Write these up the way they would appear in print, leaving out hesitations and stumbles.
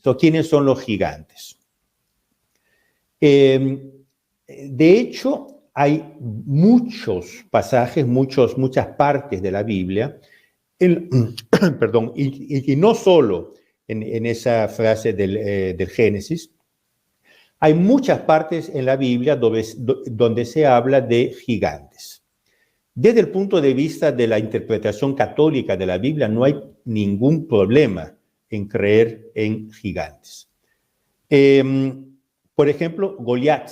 Entonces, ¿quiénes son los gigantes? De hecho, hay muchos pasajes, muchas partes de la Biblia, perdón, y no solo en esa frase del Génesis. Hay muchas partes en la Biblia donde se habla de gigantes. Desde el punto de vista de la interpretación católica de la Biblia, no hay ningún problema en creer en gigantes. Por ejemplo, Goliat.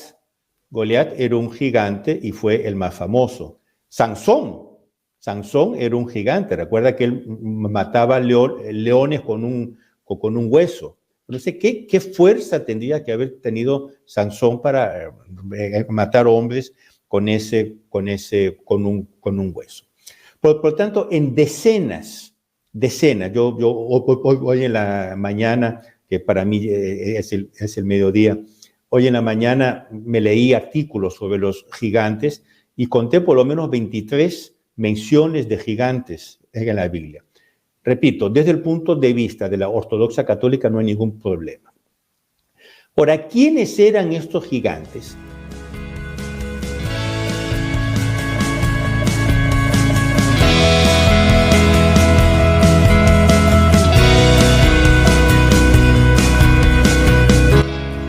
Goliat era un gigante y fue el más famoso. Sansón era un gigante. Recuerda que él mataba leones con un hueso. No sé qué fuerza tendría que haber tenido Sansón para matar hombres con un hueso. Por tanto, en decenas, yo hoy en la mañana, que para mí es el mediodía, hoy en la mañana me leí artículos sobre los gigantes y conté por lo menos 23 menciones de gigantes en la Biblia. Repito, desde el punto de vista de la ortodoxa católica no hay ningún problema. Ahora, ¿quiénes eran estos gigantes?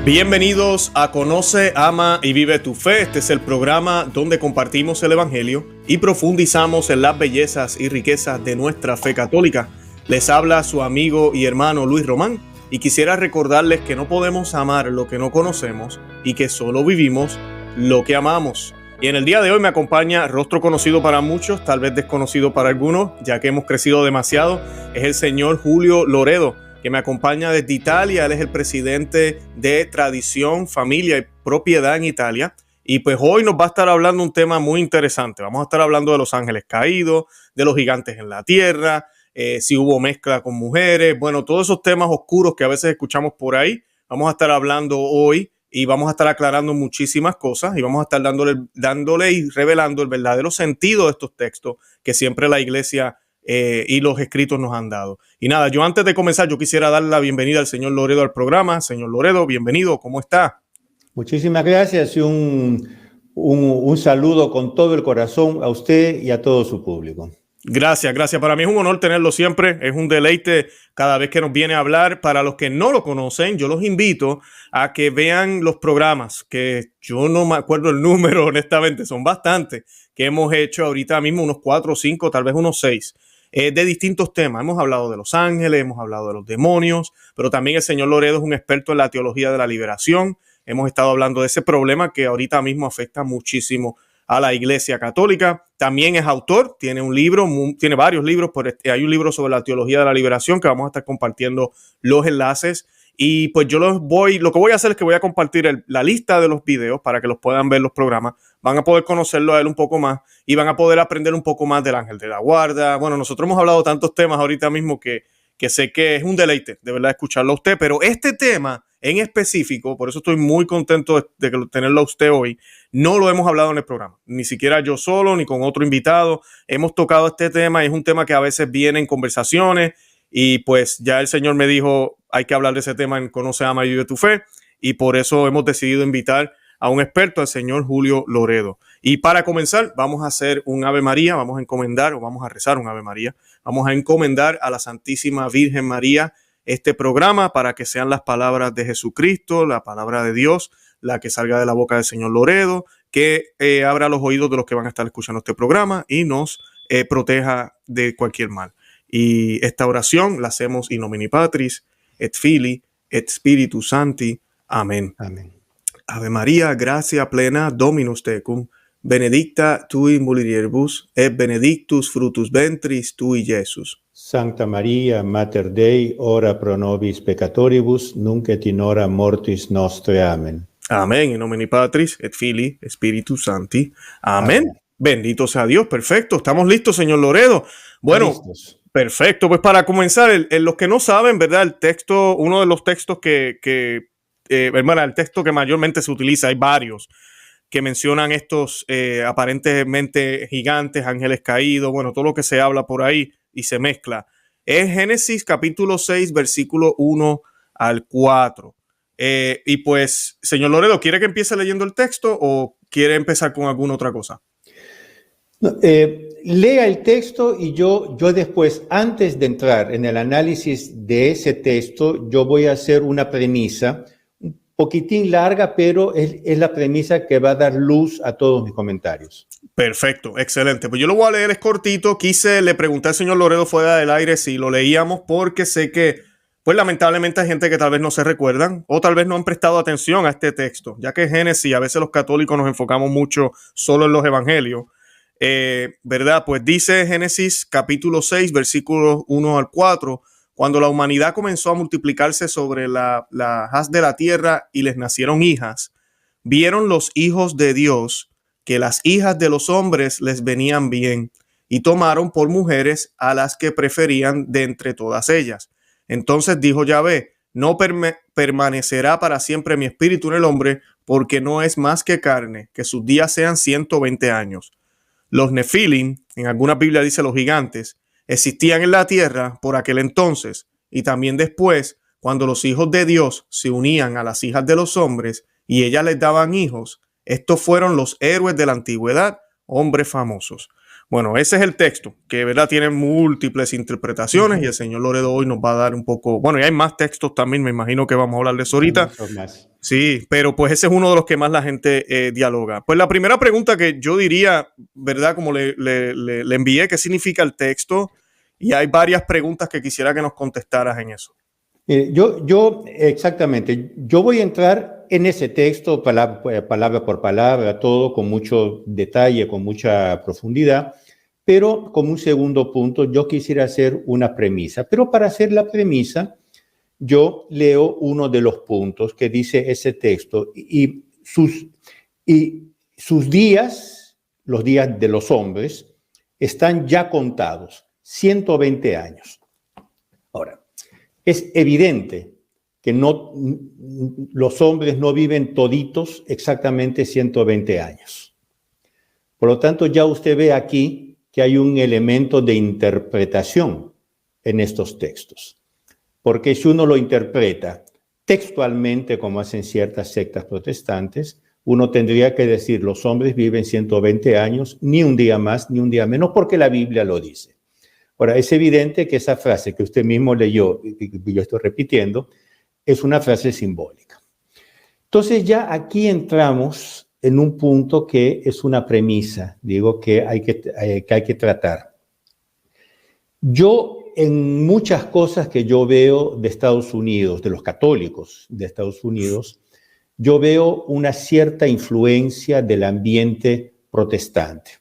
Bienvenidos a Conoce, Ama y Vive tu Fe. Este es el programa donde compartimos el Evangelio y profundizamos en las bellezas y riquezas de nuestra fe católica. Les habla su amigo y hermano Luis Román y quisiera recordarles que no podemos amar lo que no conocemos y que solo vivimos lo que amamos. Y en el día de hoy me acompaña rostro conocido para muchos, tal vez desconocido para algunos, ya que hemos crecido demasiado. Es el señor Julio Loredo, que me acompaña desde Italia. Él es el presidente de Tradición, Familia y Propiedad en Italia. Y pues hoy nos va a estar hablando un tema muy interesante. Vamos a estar hablando de los ángeles caídos, de los gigantes en la tierra, si hubo mezcla con mujeres. Bueno, todos esos temas oscuros que a veces escuchamos por ahí. Vamos a estar hablando hoy y vamos a estar aclarando muchísimas cosas y vamos a estar dándole y revelando el verdadero sentido de estos textos que siempre la iglesia y los escritos nos han dado. Y nada, yo antes de comenzar, yo quisiera darle la bienvenida al señor Loredo al programa. Señor Loredo, bienvenido, ¿cómo está? Muchísimas gracias y un saludo con todo el corazón a usted y a todo su público. Gracias. Para mí es un honor tenerlo siempre, es un deleite cada vez que nos viene a hablar. Para los que no lo conocen, yo los invito a que vean los programas, que yo no me acuerdo el número, honestamente, son bastantes, que hemos hecho ahorita mismo, unos 4 o 5, tal vez unos 6. De distintos temas. Hemos hablado de los ángeles, hemos hablado de los demonios, pero también el señor Loredo es un experto en la teología de la liberación. Hemos estado hablando de ese problema que ahorita mismo afecta muchísimo a la Iglesia Católica. También es autor, tiene un libro, tiene varios libros, hay un libro sobre la teología de la liberación que vamos a estar compartiendo los enlaces. Y pues yo lo que voy a hacer es que voy a compartir la lista de los videos para que los puedan ver los programas. Van a poder conocerlo a él un poco más y van a poder aprender un poco más del ángel de la guarda. Bueno, nosotros hemos hablado de tantos temas ahorita mismo que sé que es un deleite de verdad escucharlo a usted, pero este tema en específico, por eso estoy muy contento de tenerlo a usted hoy, no lo hemos hablado en el programa, ni siquiera yo solo, ni con otro invitado. Hemos tocado este tema y es un tema que a veces viene en conversaciones y pues ya el Señor me dijo, hay que hablar de ese tema en Conoce, Ama y Vive tu Fe, y por eso hemos decidido invitar a un experto, al señor Julio Loredo. Y para comenzar, vamos a hacer un Ave María, vamos a rezar un Ave María, vamos a encomendar a la Santísima Virgen María este programa para que sean las palabras de Jesucristo, la palabra de Dios, la que salga de la boca del señor Loredo, que abra los oídos de los que van a estar escuchando este programa y nos proteja de cualquier mal. Y esta oración la hacemos in nomine Patris, et Filii, et Spiritus Sancti. Amén. Amén. Ave María, gracia plena, Dominus tecum, benedicta tui mulieribus, et benedictus fructus ventris tui, Iesus. Sancta Maria, Mater Dei, ora pro nobis peccatoribus, nunc et in hora mortis nostre. Amén. Amén. In nomine Patris, et Filii, et Spiritus Sancti. Amén. Amén. Bendito sea Dios. Perfecto. Estamos listos, señor Loredo. Bueno, listos. Perfecto. Pues para comenzar, los que no saben, ¿verdad? El texto, uno de los textos el texto que mayormente se utiliza, hay varios que mencionan estos aparentemente gigantes, ángeles caídos, bueno, todo lo que se habla por ahí y se mezcla. Es Génesis capítulo 6, versículo 1 al 4. Y pues, señor Loredo, ¿quiere que empiece leyendo el texto o quiere empezar con alguna otra cosa? No, lea el texto y yo después, antes de entrar en el análisis de ese texto, yo voy a hacer una premisa un poquitín larga, pero es la premisa que va a dar luz a todos mis comentarios. Perfecto, excelente. Pues yo lo voy a leer, es cortito. Le pregunté al señor Loredo fuera del aire si lo leíamos porque sé que, pues lamentablemente hay gente que tal vez no se recuerdan o tal vez no han prestado atención a este texto, ya que Génesis, a veces los católicos nos enfocamos mucho solo en los evangelios. ¿Verdad? Pues dice Génesis capítulo 6, versículos 1 al 4, cuando la humanidad comenzó a multiplicarse sobre la haz de la tierra y les nacieron hijas, vieron los hijos de Dios que las hijas de los hombres les venían bien y tomaron por mujeres a las que preferían de entre todas ellas. Entonces dijo Yahvé, no permanecerá para siempre mi espíritu en el hombre, porque no es más que carne, que sus días sean 120 años. Los Nefilim, en alguna Biblia dice los gigantes, existían en la tierra por aquel entonces y también después, cuando los hijos de Dios se unían a las hijas de los hombres y ellas les daban hijos. Estos fueron los héroes de la antigüedad, hombres famosos. Bueno, ese es el texto, que verdad tiene múltiples interpretaciones y el señor Loredo hoy nos va a dar un poco, bueno, y hay más textos también, me imagino que vamos a hablar de eso ahorita. Sí, pero pues ese es uno de los que más la gente dialoga. Pues la primera pregunta que yo diría, ¿verdad? Como le envié, ¿qué significa el texto? Y hay varias preguntas que quisiera que nos contestaras en eso. Exactamente, yo voy a entrar en ese texto palabra por palabra, todo con mucho detalle, con mucha profundidad, pero como un segundo punto yo quisiera hacer una premisa. Pero para hacer la premisa, yo leo uno de los puntos que dice ese texto y sus días, los días de los hombres, están ya contados, 120 años. Ahora, es evidente que los hombres no viven toditos exactamente 120 años. Por lo tanto, ya usted ve aquí que hay un elemento de interpretación en estos textos. Porque si uno lo interpreta textualmente, como hacen ciertas sectas protestantes, uno tendría que decir, los hombres viven 120 años, ni un día más, ni un día menos, porque la Biblia lo dice. Ahora, es evidente que esa frase que usted mismo leyó, y yo estoy repitiendo, es una frase simbólica. Entonces ya aquí entramos en un punto que es una premisa, digo, que hay que tratar. Yo, en muchas cosas que yo veo de Estados Unidos, de los católicos de Estados Unidos, yo veo una cierta influencia del ambiente protestante.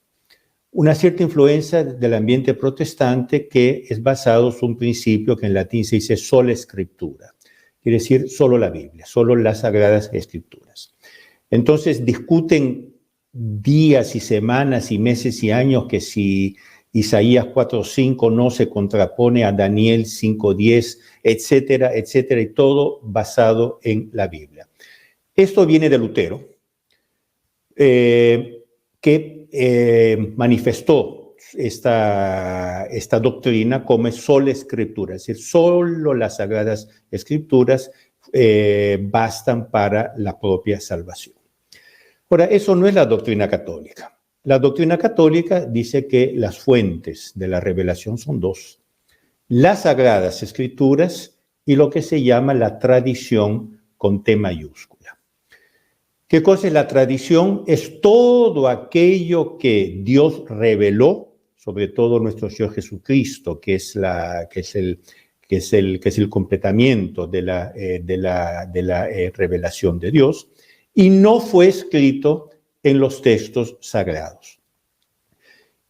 Una cierta influencia del ambiente protestante que es basado en un principio que en latín se dice sola scriptura, quiere decir solo la Biblia, solo las Sagradas Escrituras. Entonces discuten días y semanas y meses y años que si Isaías 4:5 no se contrapone a Daniel 5:10, etcétera, etcétera, y todo basado en la Biblia. Esto viene de Lutero, que manifestó esta doctrina como sola escritura, es decir, solo las Sagradas Escrituras bastan para la propia salvación. Ahora, eso no es la doctrina católica. La doctrina católica dice que las fuentes de la revelación son dos: las Sagradas Escrituras y lo que se llama la tradición con T mayúscula. ¿Qué cosa es la tradición? Es todo aquello que Dios reveló, sobre todo nuestro Señor Jesucristo, que es el completamiento de la revelación de Dios, y no fue escrito en los textos sagrados.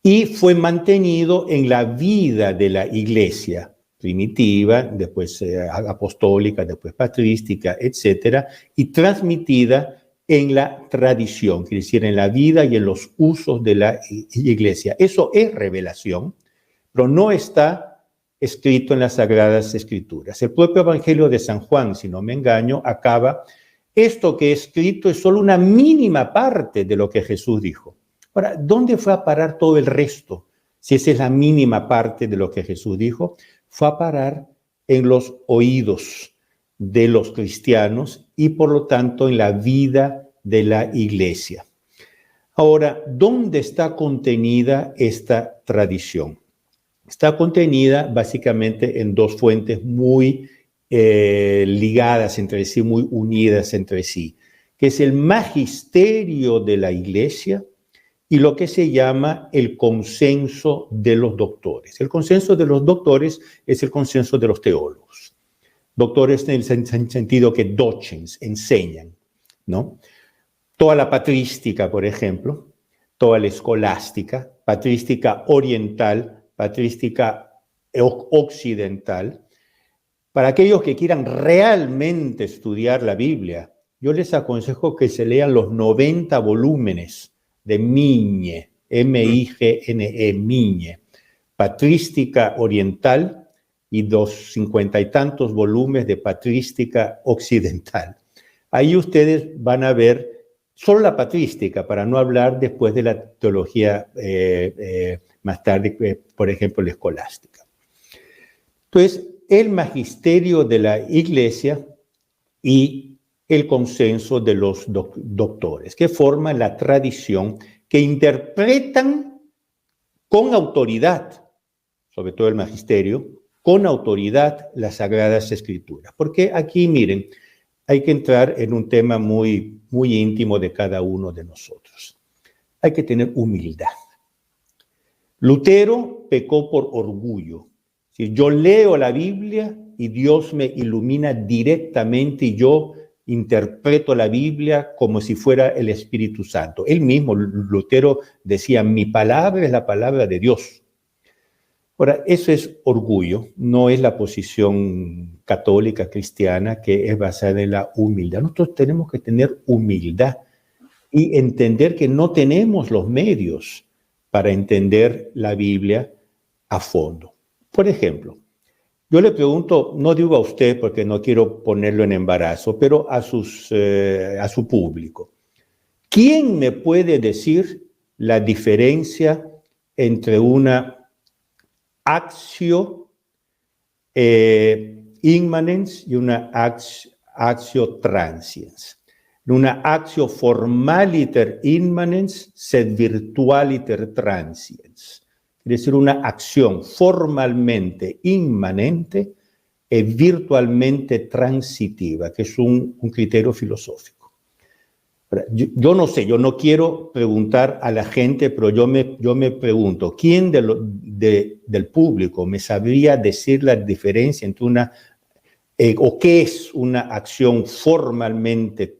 Y fue mantenido en la vida de la iglesia primitiva, después apostólica, después patrística, etcétera, y transmitida en la tradición, quiere decir, en la vida y en los usos de la iglesia. Eso es revelación, pero no está escrito en las Sagradas Escrituras. El propio Evangelio de San Juan, si no me engaño, acaba: esto que he escrito es solo una mínima parte de lo que Jesús dijo. Ahora, ¿dónde fue a parar todo el resto? Si esa es la mínima parte de lo que Jesús dijo, fue a parar en los oídos de los cristianos y por lo tanto en la vida de la iglesia. Ahora, ¿dónde está contenida esta tradición? Está contenida básicamente en dos fuentes muy ligadas entre sí, muy unidas entre sí, que es el magisterio de la iglesia y lo que se llama el consenso de los doctores. El consenso de los doctores es el consenso de los teólogos. Doctores en el sentido que docens, enseñan, ¿no? Toda la patrística, por ejemplo, toda la escolástica, patrística oriental, patrística occidental. Para aquellos que quieran realmente estudiar la Biblia, yo les aconsejo que se lean los 90 volúmenes de Migne, M-I-G-N-E, Migne, patrística oriental y 50 y tantos volúmenes de patrística occidental. Ahí ustedes van a ver solo la patrística, para no hablar después de la teología más tarde, por ejemplo, la escolástica. Entonces, el magisterio de la iglesia y el consenso de los doctores, que forman la tradición, que interpretan con autoridad, sobre todo el magisterio, con autoridad las Sagradas Escrituras. Porque aquí, miren, hay que entrar en un tema muy, muy íntimo de cada uno de nosotros. Hay que tener humildad. Lutero pecó por orgullo. Si yo leo la Biblia y Dios me ilumina directamente y yo interpreto la Biblia como si fuera el Espíritu Santo. Él mismo, Lutero, decía, mi palabra es la palabra de Dios. Ahora, eso es orgullo, no es la posición católica cristiana que es basada en la humildad. Nosotros tenemos que tener humildad y entender que no tenemos los medios para entender la Biblia a fondo. Por ejemplo, yo le pregunto, no digo a usted porque no quiero ponerlo en embarazo, pero a su público. ¿Quién me puede decir la diferencia entre una actio immanens y una actio transiens? Una actio formaliter immanens sed virtualiter transiens. Es decir, una acción formalmente inmanente y virtualmente transitiva, que es un criterio filosófico. Yo no sé, yo no quiero preguntar a la gente, pero yo me pregunto, ¿quién del público me sabría decir la diferencia entre o qué es una acción formalmente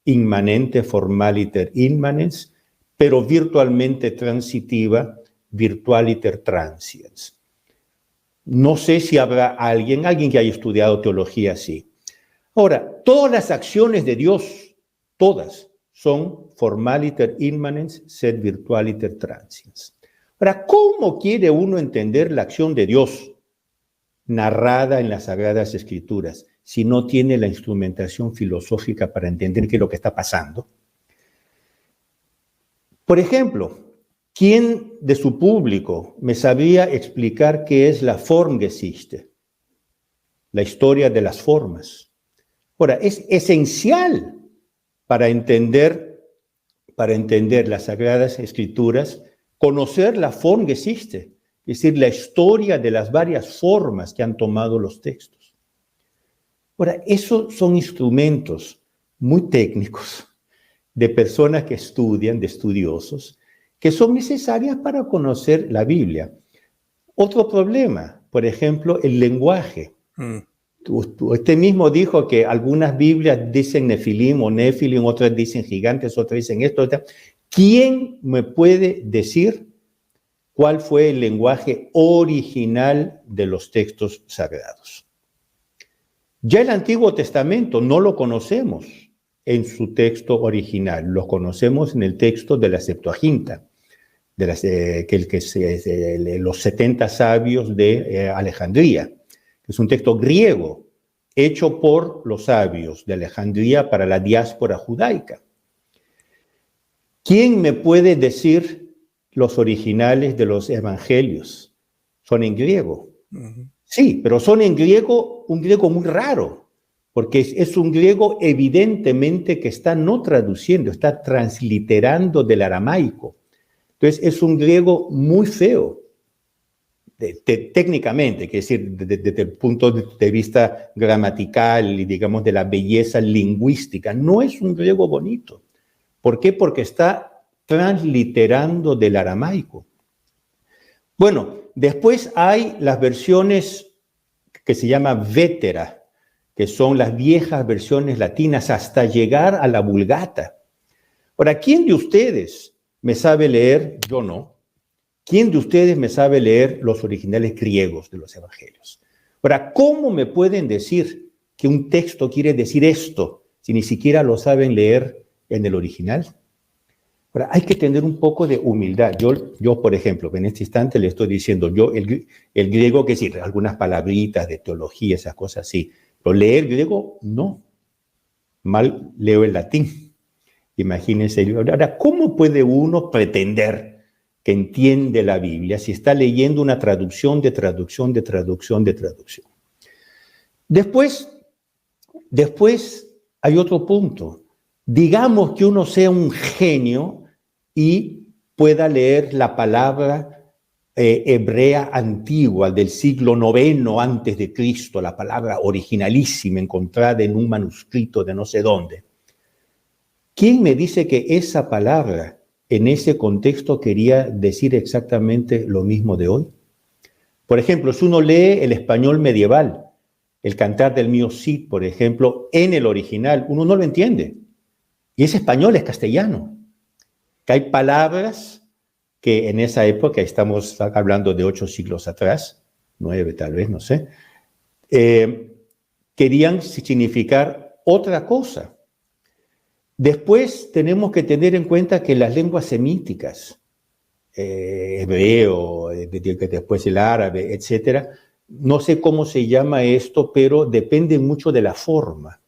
inmanente, formaliter immanens, pero virtualmente transitiva, virtualiter transiens? No sé si habrá alguien que haya estudiado teología así. Ahora, todas las acciones de Dios, todas, son formaliter immanens sed virtualiter transiens. Ahora, ¿cómo quiere uno entender la acción de Dios narrada en las Sagradas Escrituras si no tiene la instrumentación filosófica para entender qué es lo que está pasando? Por ejemplo, ¿quién de su público me sabría explicar qué es la Formgeschichte? La historia de las formas. Ahora, es esencial para entender las Sagradas Escrituras, conocer la Formgeschichte, es decir, la historia de las varias formas que han tomado los textos. Ahora, esos son instrumentos muy técnicos de personas que estudian, de estudiosos, que son necesarias para conocer la Biblia. Otro problema, por ejemplo, el lenguaje. Usted mismo dijo que algunas Biblias dicen nefilim o nefilim, otras dicen gigantes, otras dicen esto. ¿Quién me puede decir cuál fue el lenguaje original de los textos sagrados? Ya el Antiguo Testamento no lo conocemos en su texto original, lo conocemos en el texto de la Septuaginta, los 70 sabios de Alejandría. Es un texto griego hecho por los sabios de Alejandría para la diáspora judaica. ¿Quién me puede decir los originales de los evangelios? Son en griego. Sí, pero son en griego, un griego muy raro, porque es un griego evidentemente que está no traduciendo, está transliterando del aramaico. Entonces es un griego muy feo, técnicamente, que es decir, desde el punto de vista gramatical y digamos de la belleza lingüística. No es un griego bonito. ¿Por qué? Porque está transliterando del aramaico. Bueno, después hay las versiones que se llama Vétera, que son las viejas versiones latinas, hasta llegar a la Vulgata. Ahora, ¿quién de ustedes me sabe leer? Yo no. ¿Quién de ustedes me sabe leer los originales griegos de los evangelios? Ahora, ¿cómo me pueden decir que un texto quiere decir esto si ni siquiera lo saben leer en el original? Ahora, hay que tener un poco de humildad. Yo, por ejemplo, en este instante le estoy diciendo, yo el griego, que sí, algunas palabritas de teología, esas cosas sí, pero leer griego, no. Mal leo el latín. Imagínense. Ahora, ¿cómo puede uno pretender que entiende la Biblia si está leyendo una traducción de traducción de traducción de traducción? Después hay otro punto. Digamos que uno sea un genio y pueda leer la palabra hebrea antigua del siglo IX antes de Cristo, la palabra originalísima encontrada en un manuscrito de no sé dónde. ¿Quién me dice que esa palabra en ese contexto quería decir exactamente lo mismo de hoy? Por ejemplo, si uno lee el español medieval, el Cantar del Mío Cid, por ejemplo, en el original, uno no lo entiende. Y ese español es castellano. Que hay palabras que en esa época, estamos hablando de 8 siglos atrás, 9 tal vez, no sé, querían significar otra cosa. Después tenemos que tener en cuenta que las lenguas semíticas, hebreo, después el árabe, etcétera, no sé cómo se llama esto, pero depende mucho de la forma.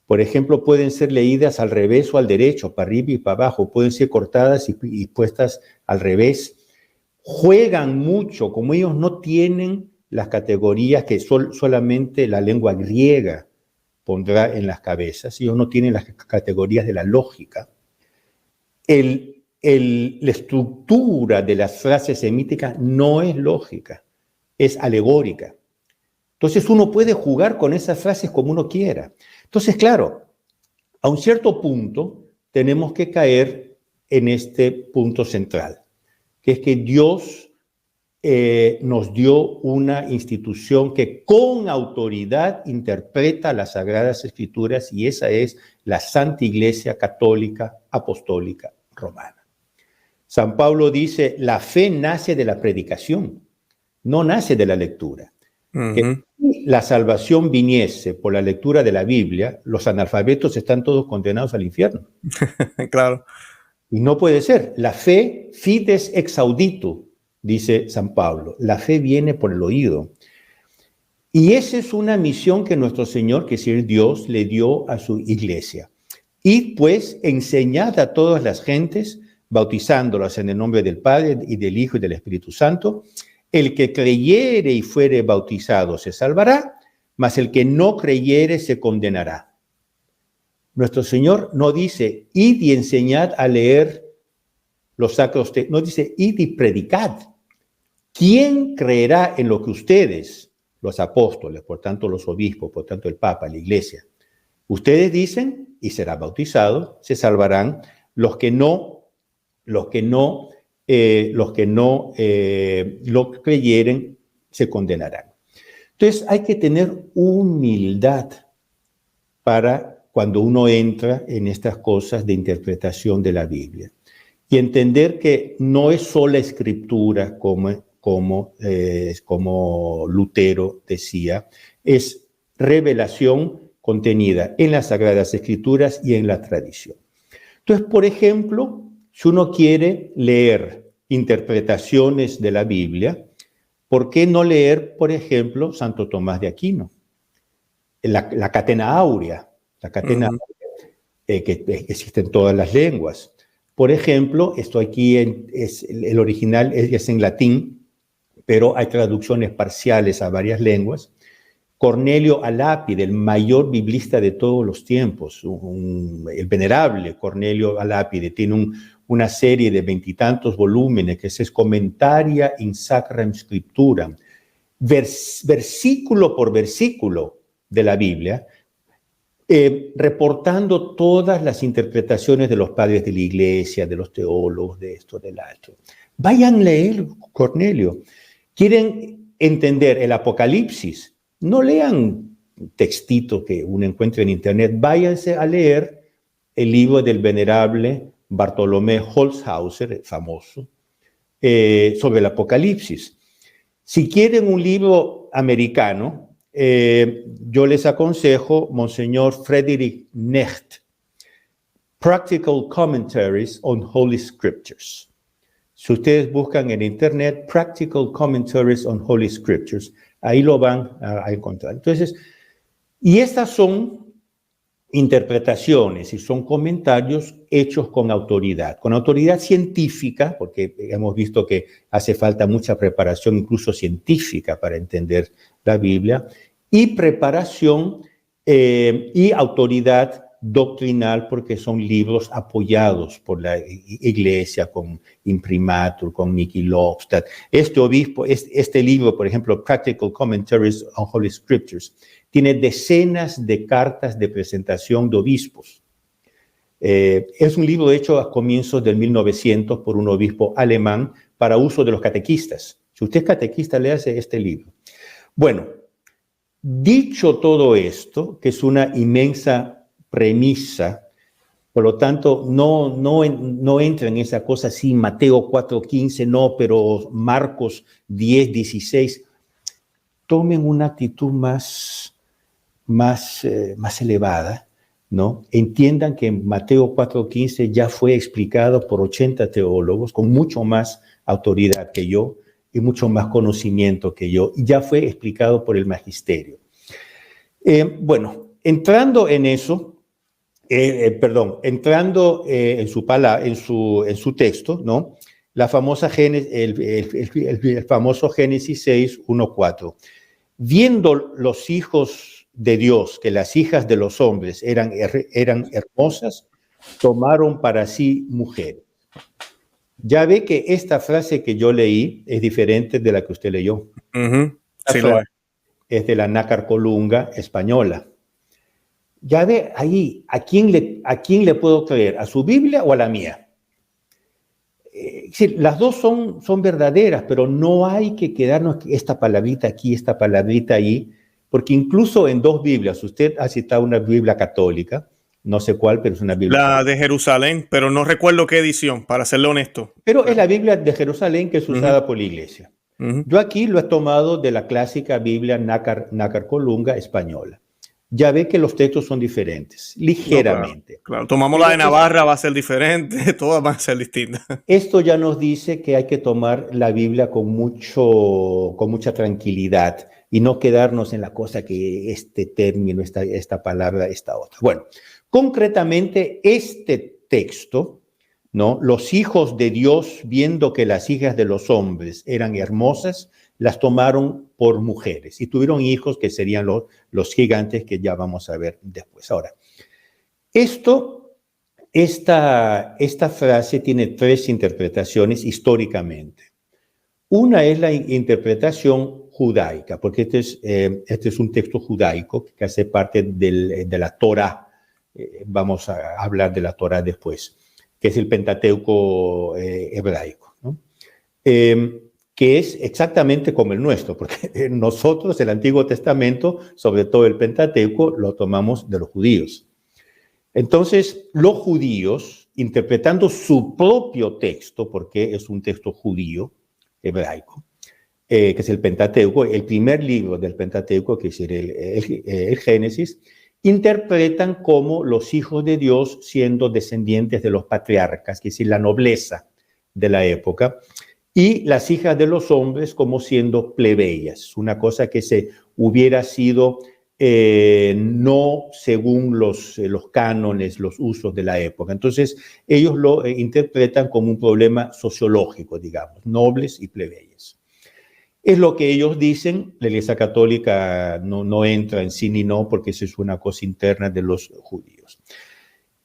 Por ejemplo, pueden ser leídas al revés o al derecho, para arriba y para abajo, pueden ser cortadas y puestas al revés. Juegan mucho, como ellos no tienen las categorías que solamente la lengua griega pondrá en las cabezas, ellos no tienen las categorías de la lógica. La estructura de las frases semíticas no es lógica, es alegórica. Entonces uno puede jugar con esas frases como uno quiera. Entonces, claro, a un cierto punto tenemos que caer en este punto central, que es que Dios nos dio una institución que con autoridad interpreta las Sagradas Escrituras, y esa es la Santa Iglesia Católica Apostólica Romana. San Pablo dice, la fe nace de la predicación, no nace de la lectura. Que si la salvación viniese por la lectura de la Biblia, los analfabetos están todos condenados al infierno. Claro. Y no puede ser. La fe, fides ex audito, dice San Pablo. La fe viene por el oído. Y esa es una misión que nuestro Señor, que es el Dios, le dio a su iglesia. Y pues enseñad a todas las gentes, bautizándolas en el nombre del Padre y del Hijo y del Espíritu Santo. El que creyere y fuere bautizado se salvará, mas el que no creyere se condenará. Nuestro Señor no dice, id y enseñad a leer los sacros textos, no dice, id y predicad. ¿Quién creerá en lo que ustedes, los apóstoles, por tanto los obispos, por tanto el Papa, la Iglesia, ustedes dicen y será bautizado, se salvarán? Los que no lo creyeren se condenarán. Entonces hay que tener humildad para cuando uno entra en estas cosas de interpretación de la Biblia y entender que no es sola escritura como Lutero decía, es revelación contenida en las Sagradas Escrituras y en la tradición. Entonces, por ejemplo, si uno quiere leer interpretaciones de la Biblia, ¿por qué no leer, por ejemplo, Santo Tomás de Aquino? La Catena Áurea, que existe en todas las lenguas. Por ejemplo, esto aquí el original es en latín, pero hay traducciones parciales a varias lenguas. Cornelio Alápide, el mayor biblista de todos los tiempos, el venerable Cornelio Alápide, tiene una serie de 20 y tantos volúmenes que es Commentaria in Sacram Scripturam, versículo por versículo de la Biblia, reportando todas las interpretaciones de los padres de la iglesia, de los teólogos, de esto, del otro. Vayan a leer Cornelio. ¿Quieren entender el Apocalipsis? No lean textitos que uno encuentra en internet, váyanse a leer el libro del venerable Bartolomé Holzhauser, famoso, sobre el Apocalipsis. Si quieren un libro americano, yo les aconsejo Monseñor Frederick Necht, Practical Commentaries on Holy Scriptures. Si ustedes buscan en internet Practical Commentaries on Holy Scriptures, ahí lo van a encontrar. Entonces, y estas son interpretaciones y son comentarios hechos con autoridad científica, porque hemos visto que hace falta mucha preparación, incluso científica, para entender la Biblia, y preparación y autoridad doctrinal, porque son libros apoyados por la iglesia con imprimatur, con Nicky Lofstad. Este libro, por ejemplo, Practical Commentaries on Holy Scriptures, tiene decenas de cartas de presentación de obispos. Es un libro hecho a comienzos del 1900 por un obispo alemán para uso de los catequistas. Si usted es catequista, léase este libro. Bueno, dicho todo esto, que es una inmensa premisa, por lo tanto, no entra en esa cosa así, Mateo 4:15, no, pero Marcos 10:16. Tomen una actitud más elevada, ¿no? Entiendan que Mateo 4:15 ya fue explicado por 80 teólogos con mucho más autoridad que yo y mucho más conocimiento que yo, y ya fue explicado por el magisterio. Bueno, entrando en eso, entrando en su texto, ¿no? La famosa el famoso Génesis 6:1-4. Viendo los hijos de Dios que las hijas de los hombres eran hermosas, tomaron para sí mujeres. Ya ve que esta frase que yo leí es diferente de la que usted leyó. Sí, lo es. Es de la Nácar Colunga española. Ya ve ahí, ¿a quién le puedo creer? ¿A su Biblia o a la mía? Sí, las dos son verdaderas, pero no hay que quedarnos esta palabrita aquí, esta palabrita ahí, porque incluso en dos Biblias, usted ha citado una Biblia católica, no sé cuál, pero es una Biblia católica. De Jerusalén, pero no recuerdo qué edición, para serle honesto. Pero es la Biblia de Jerusalén que es usada por la iglesia. Yo aquí lo he tomado de la clásica Biblia Nácar Colunga española. Ya ve que los textos son diferentes, ligeramente. No, claro. Tomamos la de Navarra, va a ser diferente, todas van a ser distintas. Esto ya nos dice que hay que tomar la Biblia con mucha tranquilidad y no quedarnos en la cosa que este término, esta palabra, esta otra. Bueno, concretamente este texto, ¿no? Los hijos de Dios, viendo que las hijas de los hombres eran hermosas, las tomaron por mujeres y tuvieron hijos que serían los gigantes que ya vamos a ver después. Ahora, esta frase tiene tres interpretaciones históricamente. Una es la interpretación judaica, porque este es un texto judaico que hace parte de la Torá. Vamos a hablar de la Torá después, que es el Pentateuco hebraico, ¿no? Que es exactamente como el nuestro, porque nosotros el Antiguo Testamento, sobre todo el Pentateuco, lo tomamos de los judíos. Entonces, los judíos, interpretando su propio texto, porque es un texto judío, hebraico, que es el Pentateuco, el primer libro del Pentateuco, que es el Génesis, interpretan como los hijos de Dios siendo descendientes de los patriarcas, que es decir, la nobleza de la época, y las hijas de los hombres como siendo plebeyas, una cosa que se hubiera sido no según los cánones, los usos de la época. Entonces, ellos lo interpretan como un problema sociológico, digamos, nobles y plebeyas. Es lo que ellos dicen. La Iglesia Católica no entra en sí ni no, porque eso es una cosa interna de los judíos.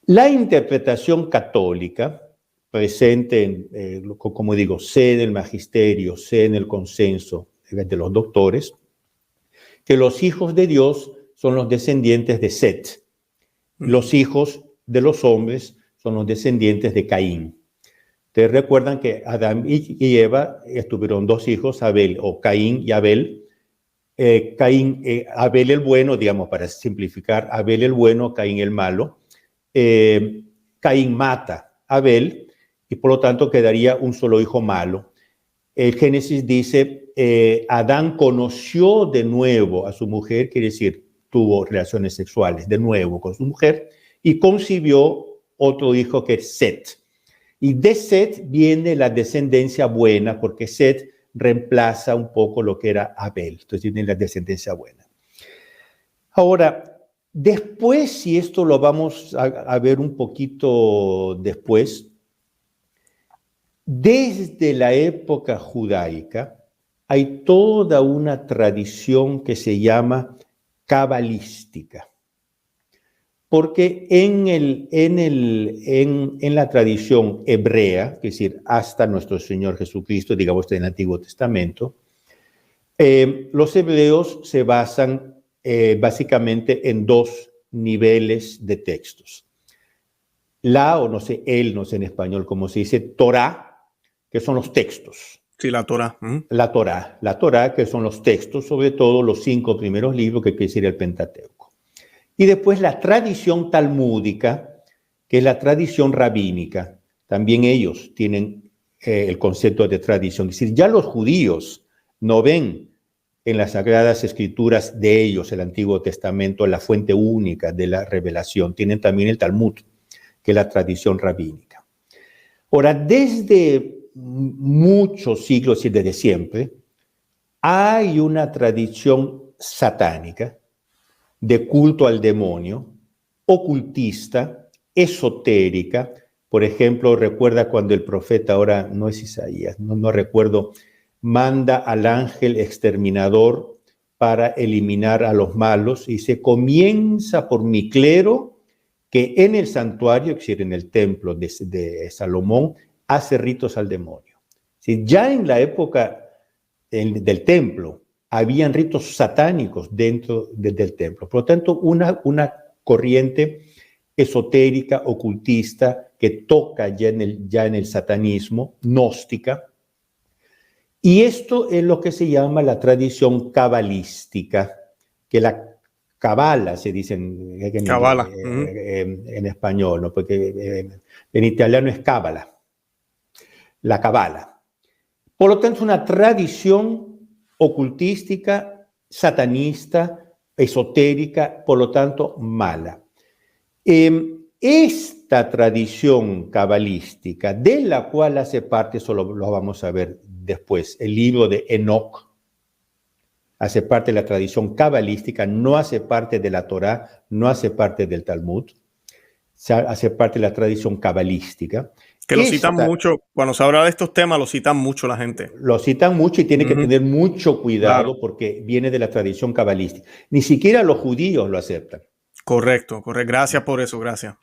La interpretación católica, presente, como digo, sé en el magisterio, sé en el consenso de los doctores, que los hijos de Dios son los descendientes de Set. Los hijos de los hombres son los descendientes de Caín. Ustedes recuerdan que Adán y Eva tuvieron dos hijos, Abel, o Caín y Abel. Abel el bueno, digamos, para simplificar, Abel el bueno, Caín el malo. Caín mata a Abel y por lo tanto quedaría un solo hijo malo. El Génesis dice, Adán conoció de nuevo a su mujer, quiere decir, tuvo relaciones sexuales de nuevo con su mujer y concibió otro hijo que es Set. Y de Set viene la descendencia buena, porque Set reemplaza un poco lo que era Abel. Entonces viene la descendencia buena. Ahora, después, si esto lo vamos a ver un poquito después, desde la época judaica hay toda una tradición que se llama cabalística. Porque en la tradición hebrea, es decir, hasta nuestro Señor Jesucristo, digamos en el Antiguo Testamento, los hebreos se basan básicamente en dos niveles de textos. No sé en español cómo se dice, Torá, que son los textos. Sí, la Torá. La Torá, que son los textos, sobre todo los 5 primeros libros, que quiere decir el Pentateuco. Y después la tradición talmúdica, que es la tradición rabínica. También ellos tienen el concepto de tradición. Es decir, ya los judíos no ven en las Sagradas Escrituras de ellos, el Antiguo Testamento, la fuente única de la revelación. Tienen también el Talmud, que es la tradición rabínica. Ahora, desde muchos siglos y desde siempre, hay una tradición satánica de culto al demonio, ocultista, esotérica. Por ejemplo, recuerda cuando el profeta, ahora no es Isaías, no recuerdo, manda al ángel exterminador para eliminar a los malos y se comienza por mi clero que en el santuario, es decir, en el templo de Salomón, hace ritos al demonio. ¿Sí? Ya en la época del templo, habían ritos satánicos dentro del templo. Por lo tanto, una corriente esotérica, ocultista, que toca ya en el satanismo, gnóstica. Y esto es lo que se llama la tradición cabalística, que la cabala se dice en español, ¿no? Porque en italiano es cábala, la cabala. Por lo tanto, es una tradición ocultística, satanista, esotérica, por lo tanto, mala. Esta tradición cabalística, de la cual hace parte, eso lo vamos a ver después, el libro de Enoc, hace parte de la tradición cabalística, no hace parte de la Torá, no hace parte del Talmud, hace parte de la tradición cabalística. Que lo citan mucho, cuando se habla de estos temas, lo citan mucho la gente. Lo citan mucho y tiene que tener mucho cuidado, porque viene de la tradición cabalística. Ni siquiera los judíos lo aceptan. Correcto. Gracias por eso, gracias.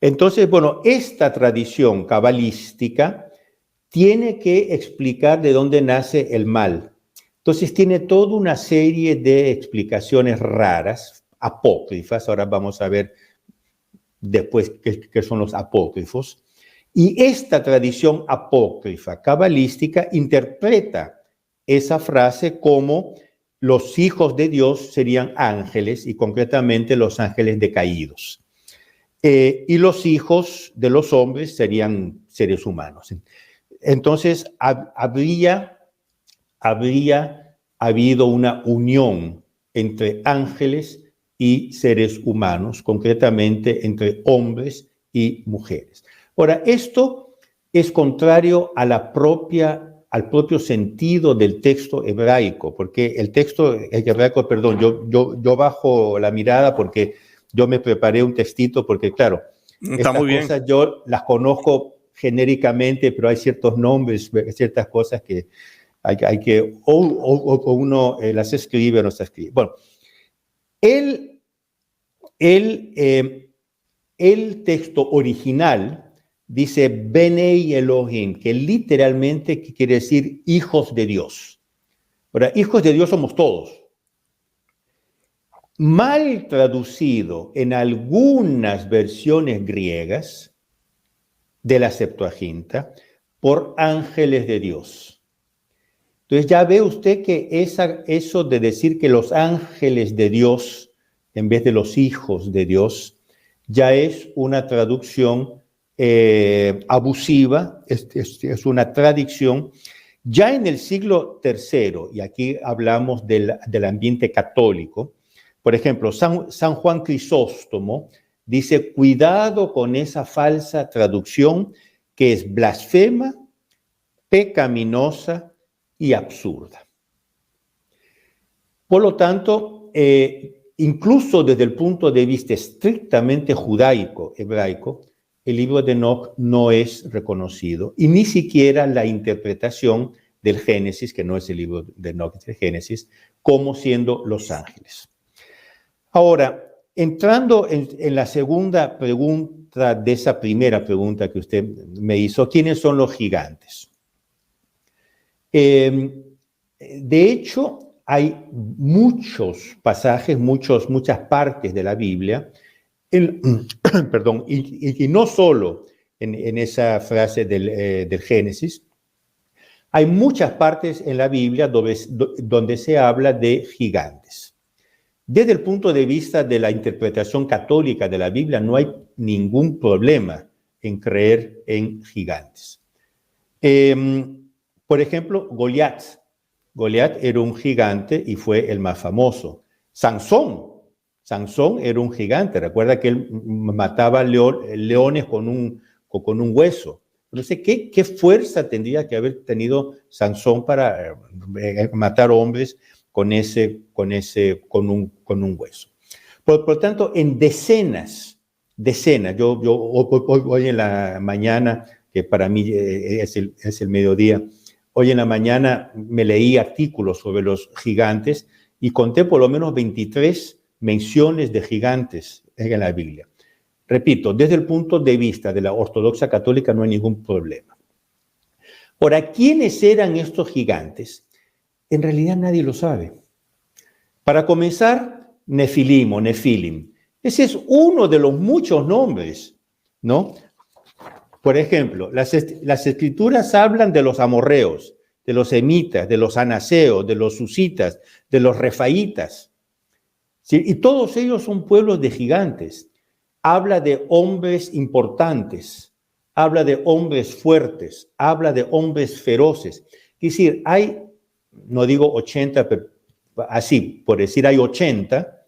Entonces, bueno, esta tradición cabalística tiene que explicar de dónde nace el mal. Entonces, tiene toda una serie de explicaciones raras, apócrifas. Ahora vamos a ver después qué son los apócrifos. Y esta tradición apócrifa cabalística interpreta esa frase como los hijos de Dios serían ángeles, y concretamente los ángeles decaídos. Y los hijos de los hombres serían seres humanos. Entonces, habría habido una unión entre ángeles y seres humanos, concretamente entre hombres y mujeres. Ahora, esto es contrario a al propio sentido del texto hebraico, porque el texto hebraico, perdón, yo bajo la mirada porque yo me preparé un textito, porque claro, estas cosas yo las conozco genéricamente, pero hay ciertos nombres, ciertas cosas que Hay que, o uno las escribe o no las escribe. Bueno, el texto original dice Benei Elohim, que literalmente quiere decir hijos de Dios. Ahora, hijos de Dios somos todos. Mal traducido en algunas versiones griegas de la Septuaginta por ángeles de Dios. Entonces ya ve usted que eso de decir que los ángeles de Dios en vez de los hijos de Dios ya es una traducción abusiva, es una tradición. Ya en el siglo III, y aquí hablamos del ambiente católico, por ejemplo, San Juan Crisóstomo dice, cuidado con esa falsa traducción que es blasfema, pecaminosa y absurda. Por lo tanto, incluso desde el punto de vista estrictamente judaico, hebraico, el libro de Enoc no es reconocido, y ni siquiera la interpretación del Génesis, que no es el libro de Enoc, es el Génesis, como siendo los ángeles. Ahora, entrando en la segunda pregunta de esa primera pregunta que usted me hizo, ¿quiénes son los gigantes? De hecho, hay muchos pasajes, muchas partes de la Biblia, perdón, y no solo en esa frase del Génesis, hay muchas partes en la Biblia donde se habla de gigantes. Desde el punto de vista de la interpretación católica de la Biblia, no hay ningún problema en creer en gigantes. Por ejemplo, Goliat. Goliat era un gigante y fue el más famoso. Sansón era un gigante. Recuerda que él mataba leones con un hueso. Entonces, ¿qué fuerza tendría que haber tenido Sansón para matar hombres con un hueso? Por lo tanto, en decenas, yo hoy en la mañana, que para mí es el mediodía, hoy en la mañana me leí artículos sobre los gigantes y conté por lo menos 23 menciones de gigantes en la Biblia. Repito, desde el punto de vista de la ortodoxia católica no hay ningún problema. Ahora, ¿quiénes eran estos gigantes? En realidad nadie lo sabe. Para comenzar, Nefilim. Ese es uno de los muchos nombres, ¿no? Por ejemplo, las escrituras hablan de los amorreos, de los semitas, de los anaseos, de los susitas, de los refaitas, ¿sí? Y todos ellos son pueblos de gigantes. Habla de hombres importantes, habla de hombres fuertes, habla de hombres feroces. Es decir, hay, no digo 80, pero así, por decir, hay 80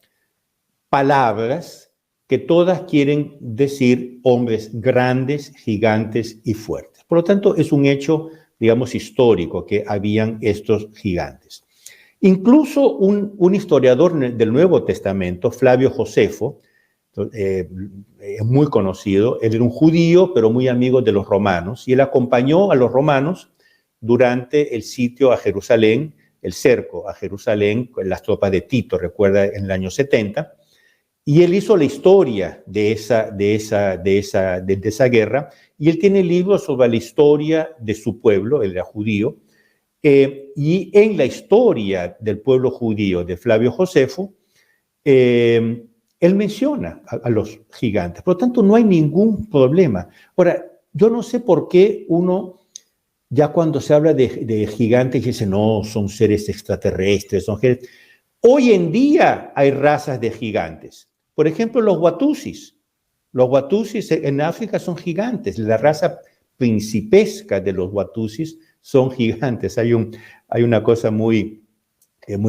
palabras que todas quieren decir hombres grandes, gigantes y fuertes. Por lo tanto, es un hecho, digamos, histórico que habían estos gigantes. Incluso un historiador del Nuevo Testamento, Flavio Josefo, es muy conocido, él era un judío, pero muy amigo de los romanos, y él acompañó a los romanos durante el sitio a Jerusalén, el cerco a Jerusalén, con las tropas de Tito, recuerda, en el año 70, y él hizo la historia de esa guerra, y él tiene libros sobre la historia de su pueblo, él era judío, y en la historia del pueblo judío de Flavio Josefo, él menciona a los gigantes. Por lo tanto, no hay ningún problema. Ahora, yo no sé por qué uno, ya cuando se habla de gigantes, dice, no, son seres extraterrestres, son seres... Hoy en día hay razas de gigantes. Por ejemplo, los Watusis. Los Watusis en África son gigantes. La raza principesca de los Watusis son gigantes. Hay una cosa muy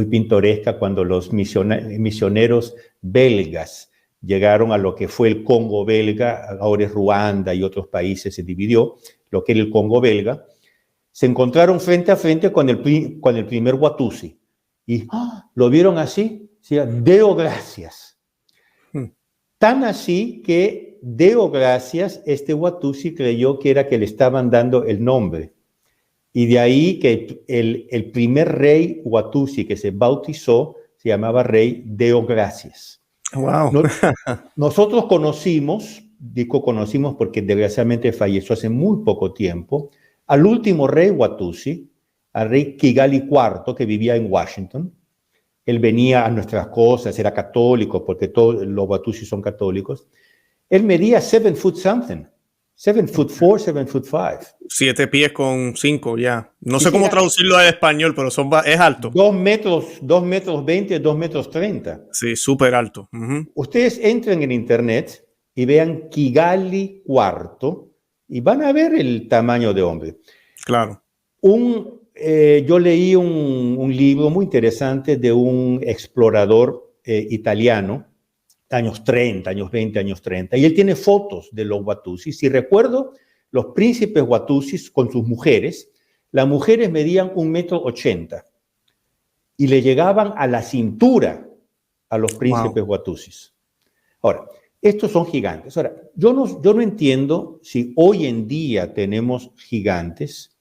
pintoresca cuando los misioneros belgas llegaron a lo que fue el Congo belga, ahora es Ruanda y otros países, se dividió, lo que era el Congo belga, se encontraron frente a frente con el primer Watusi y lo vieron así, decía, Deo gracias. Tan así que Deo gracias, este Watusi creyó que era que le estaban dando el nombre. Y de ahí que el primer rey Watusi que se bautizó se llamaba rey Deo Gracias. Wow. Nosotros digo conocimos porque desgraciadamente falleció hace muy poco tiempo, al último rey Watusi, al rey Kigali IV, que vivía en Washington. Él venía a nuestras cosas, era católico, porque todos los Watusi son católicos. Él medía 7 foot something, 7 foot 4, 7 foot 5. 7 pies con 5, ya. No Sí, sé sí, cómo traducirlo al español, pero es alto. 2 metros 20, 2 metros 30. Sí, súper alto. Uh-huh. Ustedes entren en internet y vean Kigali IV y van a ver el tamaño de hombre. Claro. Yo leí un libro muy interesante de un explorador italiano, años 30, años 20, años 30, y él tiene fotos de los Watusis. Si recuerdo, los príncipes Watusis con sus mujeres, las mujeres medían 1,80 m y le llegaban a la cintura a los príncipes Watusis. Ahora, estos son gigantes. Ahora, yo no entiendo si hoy en día tenemos gigantes.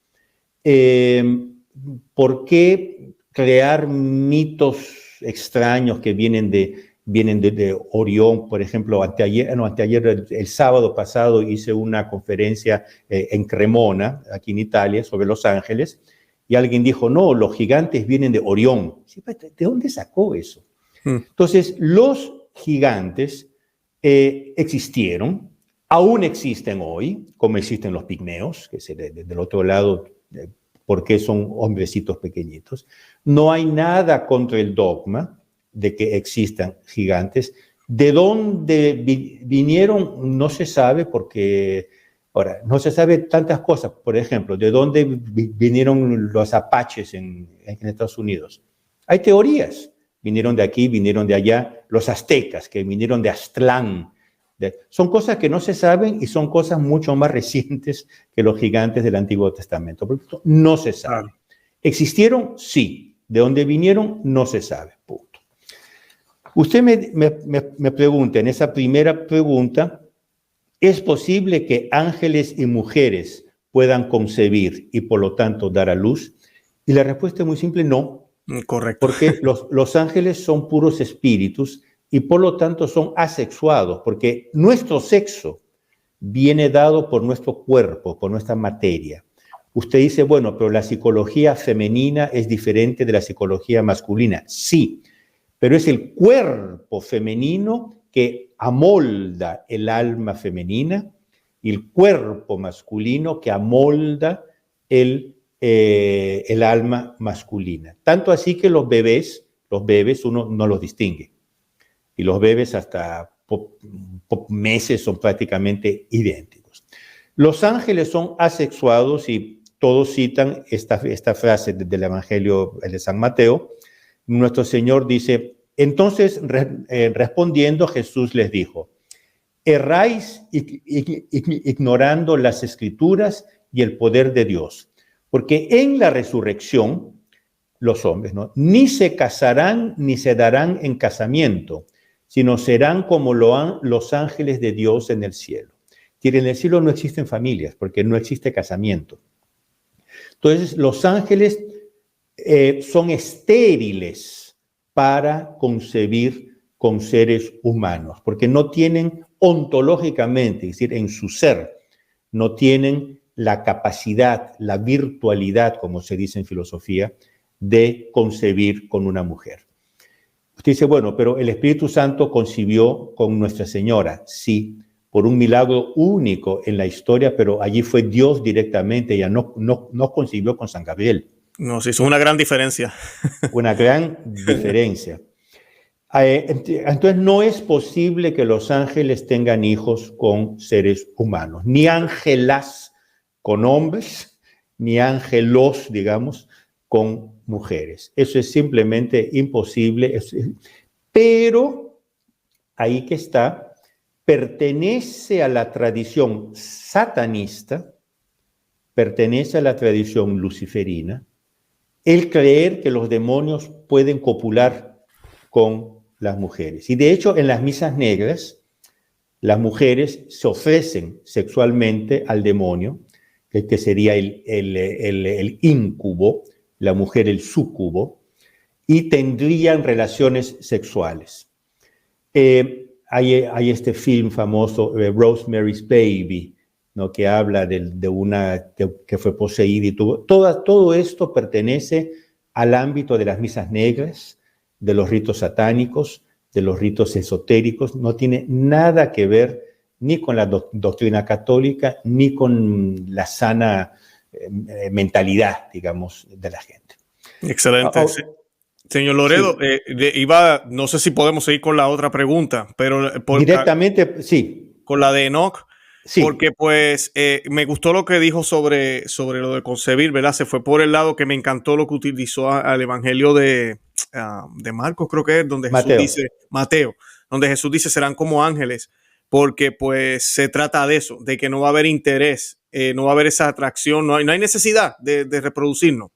¿Por qué crear mitos extraños que vienen de Orión? Por ejemplo, anteayer, el sábado pasado hice una conferencia en Cremona, aquí en Italia, sobre Los Ángeles, y alguien dijo, no, los gigantes vienen de Orión. ¿De dónde sacó eso? Entonces, los gigantes existieron, aún existen hoy, como existen los pigmeos, que es del otro lado, porque son hombrecitos pequeñitos. No hay nada contra el dogma de que existan gigantes. De dónde vinieron no se sabe, porque ahora no se sabe tantas cosas. Por ejemplo, de dónde vinieron los apaches en Estados Unidos. Hay teorías. Vinieron de aquí, vinieron de allá. Los aztecas, que vinieron de Aztlán. Son cosas que no se saben y son cosas mucho más recientes que los gigantes del Antiguo Testamento. Por eso no se sabe. ¿Existieron? Sí. ¿De dónde vinieron? No se sabe. Punto. Usted me pregunta en esa primera pregunta, ¿es posible que ángeles y mujeres puedan concebir y por lo tanto dar a luz? Y la respuesta es muy simple, no. Correcto. Porque los ángeles son puros espíritus y por lo tanto son asexuados, porque nuestro sexo viene dado por nuestro cuerpo, por nuestra materia. Usted dice, bueno, pero la psicología femenina es diferente de la psicología masculina. Sí, pero es el cuerpo femenino que amolda el alma femenina y el cuerpo masculino que amolda el alma masculina. Tanto así que los bebés uno no los distingue. Y los bebés hasta meses son prácticamente idénticos. Los ángeles son asexuados y todos citan esta frase del Evangelio de San Mateo. Nuestro Señor dice, entonces respondiendo Jesús les dijo, erráis ignorando las Escrituras y el poder de Dios, porque en la resurrección los hombres ni se casarán ni se darán en casamiento, sino serán como los ángeles de Dios en el cielo. En el cielo no existen familias, porque no existe casamiento. Entonces, los ángeles son estériles para concebir con seres humanos, porque no tienen ontológicamente, es decir, en su ser, no tienen la capacidad, la virtualidad, como se dice en filosofía, de concebir con una mujer. Usted dice, bueno, pero el Espíritu Santo concibió con Nuestra Señora. Sí, por un milagro único en la historia, pero allí fue Dios directamente, ella no concibió con San Gabriel. No, sí, es una gran diferencia. Una gran diferencia. Entonces no es posible que los ángeles tengan hijos con seres humanos, ni ángelas con hombres, ni ángelos, digamos, con mujeres. Eso es simplemente imposible, pero ahí que está, pertenece a la tradición satanista, pertenece a la tradición luciferina, el creer que los demonios pueden copular con las mujeres. Y de hecho, en las misas negras, las mujeres se ofrecen sexualmente al demonio, que sería el íncubo, la mujer el súcubo, y tendrían relaciones sexuales. Hay este film famoso, Rosemary's Baby, ¿no? Que habla de una que fue poseída y tuvo. Todo esto pertenece al ámbito de las misas negras, de los ritos satánicos, de los ritos esotéricos. No tiene nada que ver ni con la doctrina católica, ni con la sana mentalidad, digamos, de la gente. Excelente. Señor Loredo, sí. No sé si podemos seguir con la otra pregunta, pero directamente, sí. Con la de Enoch, sí. Porque pues me gustó lo que dijo sobre lo de concebir, ¿verdad? Se fue por el lado que me encantó lo que utilizó al Evangelio de Marcos, creo que es, donde Jesús dice, Mateo, donde Jesús dice serán como ángeles, porque pues se trata de eso, de que no va a haber interés, no va a haber esa atracción, no hay necesidad de reproducirnos.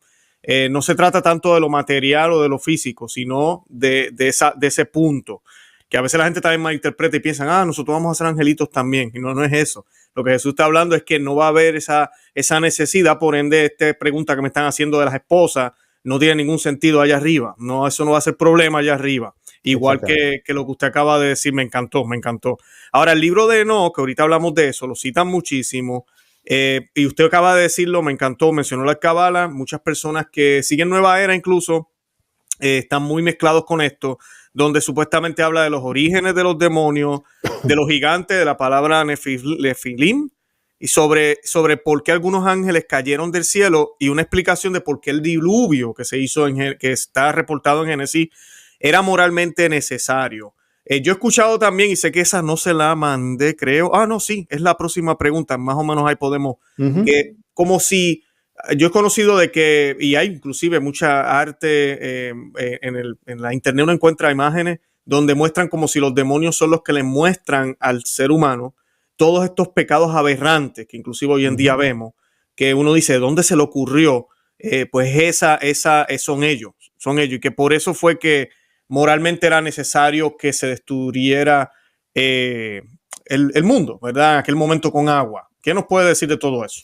No se trata tanto de lo material o de lo físico, sino de ese punto, que a veces la gente también malinterpreta y piensan, nosotros vamos a ser angelitos también, y no es eso. Lo que Jesús está hablando es que no va a haber esa necesidad, por ende, esta pregunta que me están haciendo de las esposas no tiene ningún sentido allá arriba, eso no va a ser problema allá arriba. Igual que lo que usted acaba de decir, me encantó. Ahora, el libro de Enoch, que ahorita hablamos de eso, lo citan muchísimo. Y usted acaba de decirlo, me encantó, mencionó la Cábala. Muchas personas que siguen Nueva Era incluso están muy mezclados con esto, donde supuestamente habla de los orígenes de los demonios, de los gigantes, de la palabra Nefilim, y sobre por qué algunos ángeles cayeron del cielo, y una explicación de por qué el diluvio que se hizo, que está reportado en Génesis, era moralmente necesario. Yo he escuchado también, y sé que esa no se la mandé, creo. No, sí, es la próxima pregunta. Más o menos ahí podemos, que como si, yo he conocido de que, y hay inclusive mucha arte en la internet, uno encuentra imágenes donde muestran como si los demonios son los que le muestran al ser humano todos estos pecados aberrantes que inclusive hoy en día vemos, que uno dice, ¿de dónde se le ocurrió? Pues son ellos, y que por eso fue que moralmente era necesario que se destruyera el mundo, ¿verdad? En aquel momento con agua. ¿Qué nos puede decir de todo eso?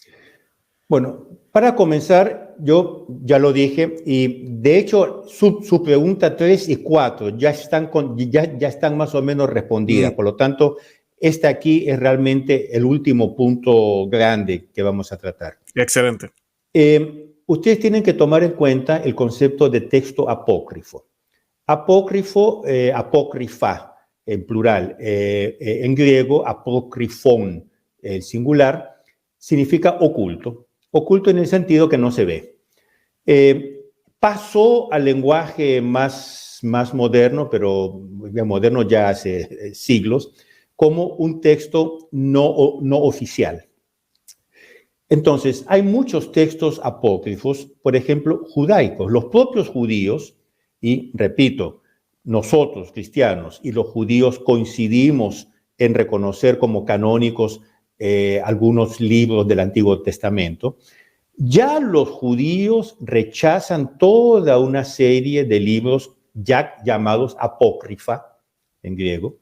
Bueno, para comenzar, yo ya lo dije, y de hecho su pregunta 3 y 4 ya están más o menos respondidas. Por lo tanto, este aquí es realmente el último punto grande que vamos a tratar. Excelente. Ustedes tienen que tomar en cuenta el concepto de texto apócrifo. Apócrifo, apócrifa en plural, en griego apócrifon, el singular, significa oculto. Oculto en el sentido que no se ve. Pasó al lenguaje más moderno, pero moderno ya hace siglos, como un texto no oficial. Entonces, hay muchos textos apócrifos, por ejemplo, judaicos. Los propios judíos, y repito, nosotros, cristianos, y los judíos coincidimos en reconocer como canónicos algunos libros del Antiguo Testamento. Ya los judíos rechazan toda una serie de libros ya llamados apócrifa, en griego,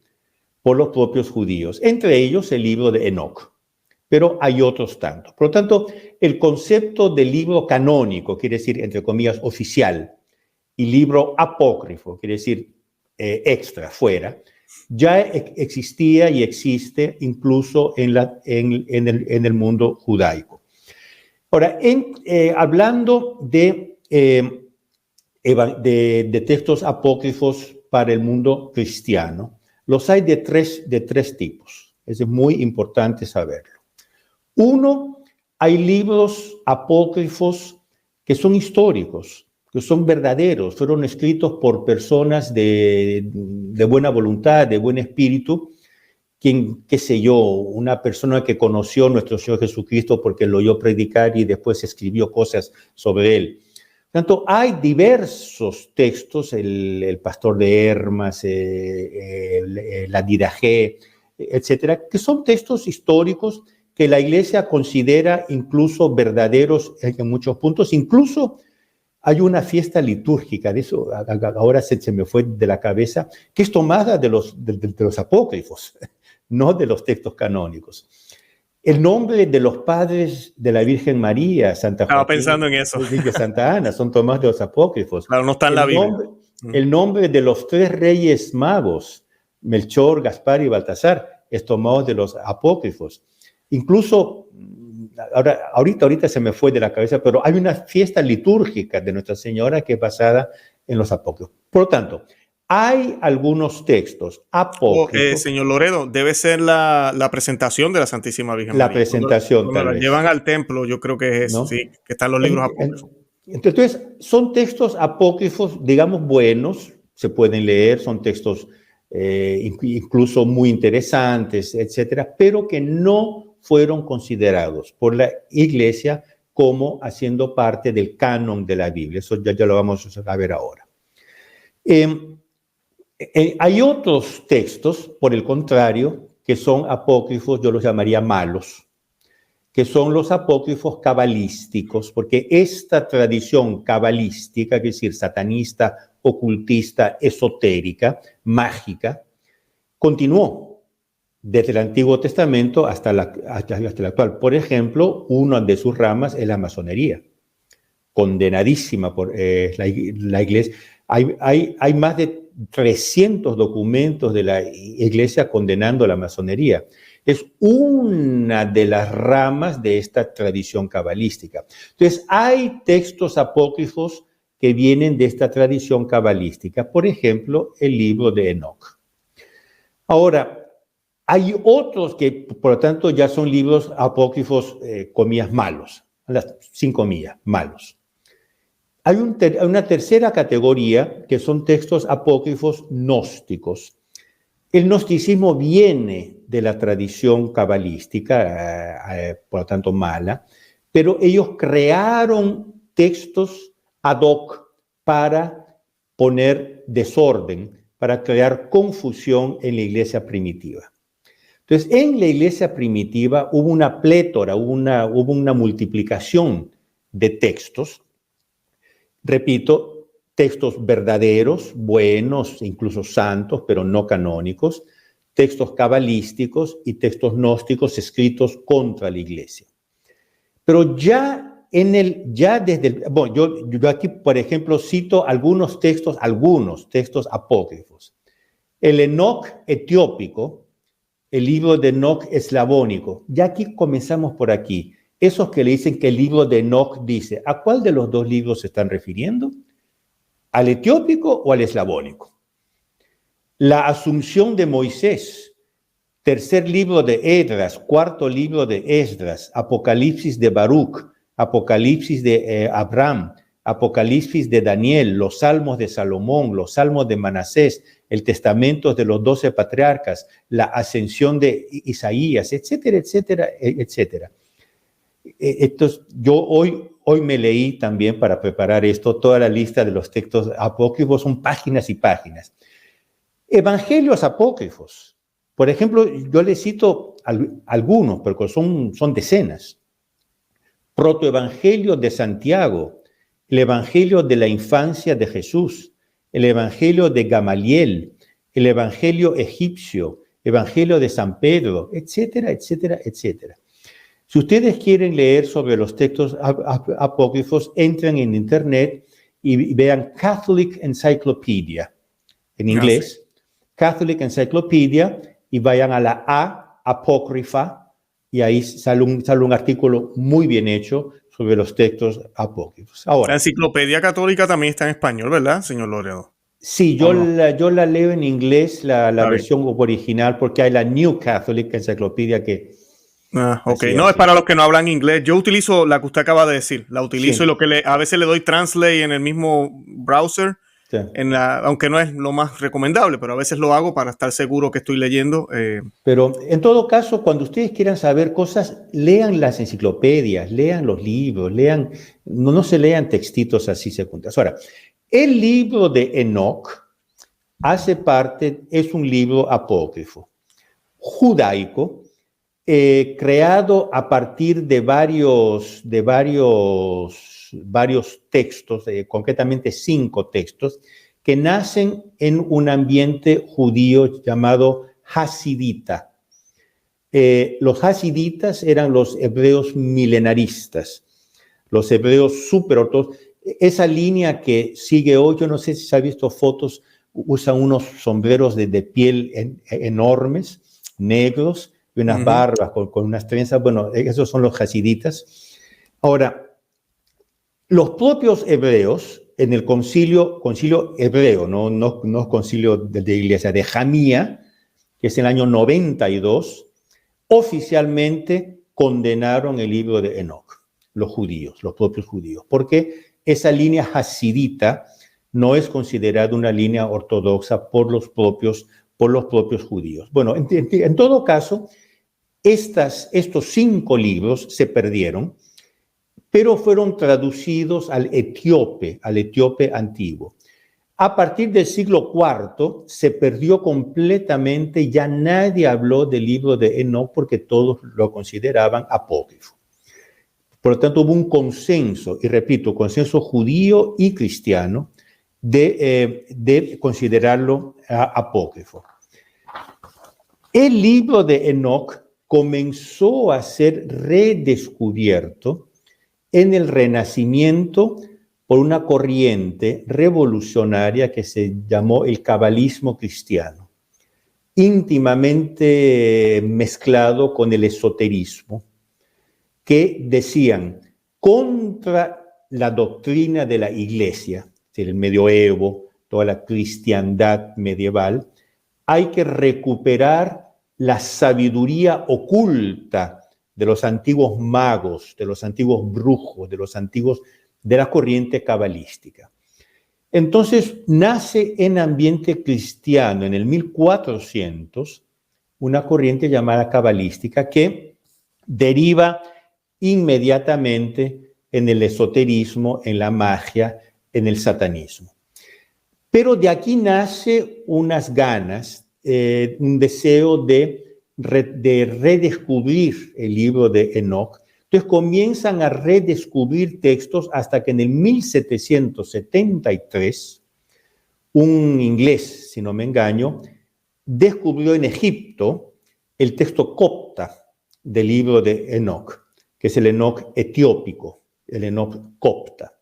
por los propios judíos, entre ellos el libro de Enoch. Pero hay otros tantos. Por lo tanto, el concepto de libro canónico, quiere decir, entre comillas, oficial, y libro apócrifo, quiere decir extra, fuera, ya existía y existe incluso en el mundo judaico. Ahora, hablando de textos apócrifos para el mundo cristiano, los hay de tres tipos. Es muy importante saberlo. Uno, hay libros apócrifos que son históricos, que son verdaderos, fueron escritos por personas de buena voluntad, de buen espíritu, qué sé yo, una persona que conoció a nuestro Señor Jesucristo porque lo oyó predicar y después escribió cosas sobre él. Por tanto, hay diversos textos, el Pastor de Hermas, la Didache, etcétera, que son textos históricos que la Iglesia considera incluso verdaderos en muchos puntos. Incluso hay una fiesta litúrgica, de eso ahora se me fue de la cabeza, que es tomada de los apócrifos, no de los textos canónicos. El nombre de los padres de la Virgen María, Santa Estaba Joaquín pensando en eso. y Santa Ana, son tomados de los apócrifos. Claro, no está en la Biblia. El nombre de los 3 reyes magos, Melchor, Gaspar y Baltasar, es tomado de los apócrifos. Incluso, ahorita se me fue de la cabeza, pero hay una fiesta litúrgica de Nuestra Señora que es basada en los apócrifos. Por lo tanto, hay algunos textos apócrifos. Señor Loredo, debe ser la presentación de la Santísima Virgen La María. presentación, cuando la llevan al templo, yo creo que es, ¿no? sí, que están los libros apócrifos. Entonces, son textos apócrifos, digamos, buenos, se pueden leer, son textos incluso muy interesantes, etcétera, pero que no fueron considerados por la Iglesia como haciendo parte del canon de la Biblia. Eso ya lo vamos a ver ahora. Hay otros textos, por el contrario, que son apócrifos, yo los llamaría malos, que son los apócrifos cabalísticos, porque esta tradición cabalística, es decir, satanista, ocultista, esotérica, mágica, continuó desde el Antiguo Testamento hasta el actual. Por ejemplo, una de sus ramas es la masonería, condenadísima por la Iglesia. Hay más de 300 documentos de la Iglesia condenando la masonería. Es una de las ramas de esta tradición cabalística. Entonces, hay textos apócrifos que vienen de esta tradición cabalística. Por ejemplo, el libro de Enoc. Ahora, hay otros que, por lo tanto, ya son libros apócrifos, comillas, malos, sin comillas, malos. Hay una tercera categoría que son textos apócrifos gnósticos. El gnosticismo viene de la tradición cabalística, por lo tanto mala, pero ellos crearon textos ad hoc para poner desorden, para crear confusión en la iglesia primitiva. Entonces, en la iglesia primitiva hubo una plétora, hubo una multiplicación de textos. Repito, textos verdaderos, buenos, incluso santos, pero no canónicos, textos cabalísticos y textos gnósticos escritos contra la iglesia. Pero yo aquí, por ejemplo, cito algunos textos apócrifos. El Enoc etiópico, el libro de Enoc eslavónico. Ya aquí comenzamos por aquí. Esos que le dicen que el libro de Enoc dice, ¿a cuál de los dos libros se están refiriendo? ¿Al etiópico o al eslavónico? La Asunción de Moisés, tercer libro de Esdras, cuarto libro de Esdras, Apocalipsis de Baruch, Apocalipsis de Abraham, Apocalipsis de Daniel, los Salmos de Salomón, los Salmos de Manasés, el Testamento de los 12 patriarcas, la Ascensión de Isaías, etcétera, etcétera, etcétera. Entonces, yo hoy me leí también para preparar esto, toda la lista de los textos apócrifos, son páginas y páginas. Evangelios apócrifos. Por ejemplo, yo les cito algunos, pero son decenas. Protoevangelio de Santiago, el Evangelio de la infancia de Jesús, el Evangelio de Gamaliel, el Evangelio egipcio, Evangelio de San Pedro, etcétera, etcétera, etcétera. Si ustedes quieren leer sobre los textos apócrifos, entren en internet y vean Catholic Encyclopedia, en inglés, Catholic Encyclopedia, y vayan a la A, apócrifa, y ahí sale un artículo muy bien hecho sobre los textos apócrifos. Ahora, la Enciclopedia Católica también está en español, ¿verdad, señor Loredo? Sí, yo la leo en inglés, la versión original, porque hay la New Catholic Encyclopedia que... Ok, no, es para los que no hablan inglés. Yo utilizo la que usted acaba de decir, la utilizo, sí. Y a veces le doy translate en el mismo browser, sí. Aunque no es lo más recomendable, pero a veces lo hago para estar seguro que estoy leyendo. Pero en todo caso, cuando ustedes quieran saber cosas, lean las enciclopedias, lean los libros, no se lean textitos así secundarios. Ahora, el libro de Enoc es un libro apócrifo, judaico, creado a partir de varios textos, concretamente 5 textos, que nacen en un ambiente judío llamado hasidita. Los hasiditas eran los hebreos milenaristas, los hebreos superortodoxos. Esa línea que sigue hoy, yo no sé si se ha visto fotos, usan unos sombreros de piel enormes, negros, y unas barbas con unas trenzas. Bueno, esos son los hasiditas. Ahora, los propios hebreos, en el concilio hebreo, no concilio de iglesia, de Jamía, que es el año 92, oficialmente condenaron el libro de Enoc, los propios judíos, porque esa línea hasidita no es considerada una línea ortodoxa por los propios judíos. Bueno, en todo caso, estos 5 libros se perdieron, pero fueron traducidos al etíope antiguo. A partir del siglo IV se perdió completamente, ya nadie habló del libro de Enoc porque todos lo consideraban apócrifo. Por lo tanto, hubo un consenso, y repito, consenso judío y cristiano, de considerarlo apócrifo. El libro de Enoc comenzó a ser redescubierto en el Renacimiento por una corriente revolucionaria que se llamó el cabalismo cristiano, íntimamente mezclado con el esoterismo, que decían contra la doctrina de la Iglesia, el medioevo, toda la cristiandad medieval, hay que recuperar la sabiduría oculta de los antiguos magos, de los antiguos brujos, de la corriente cabalística. Entonces nace en ambiente cristiano, en el 1400, una corriente llamada cabalística que deriva inmediatamente en el esoterismo, en la magia, en el satanismo. Pero de aquí nace unas ganas, un deseo de redescubrir el libro de Enoc. Entonces comienzan a redescubrir textos hasta que en el 1773, un inglés, si no me engaño, descubrió en Egipto el texto copta del libro de Enoc, que es el Enoc etiópico, el Enoc copta.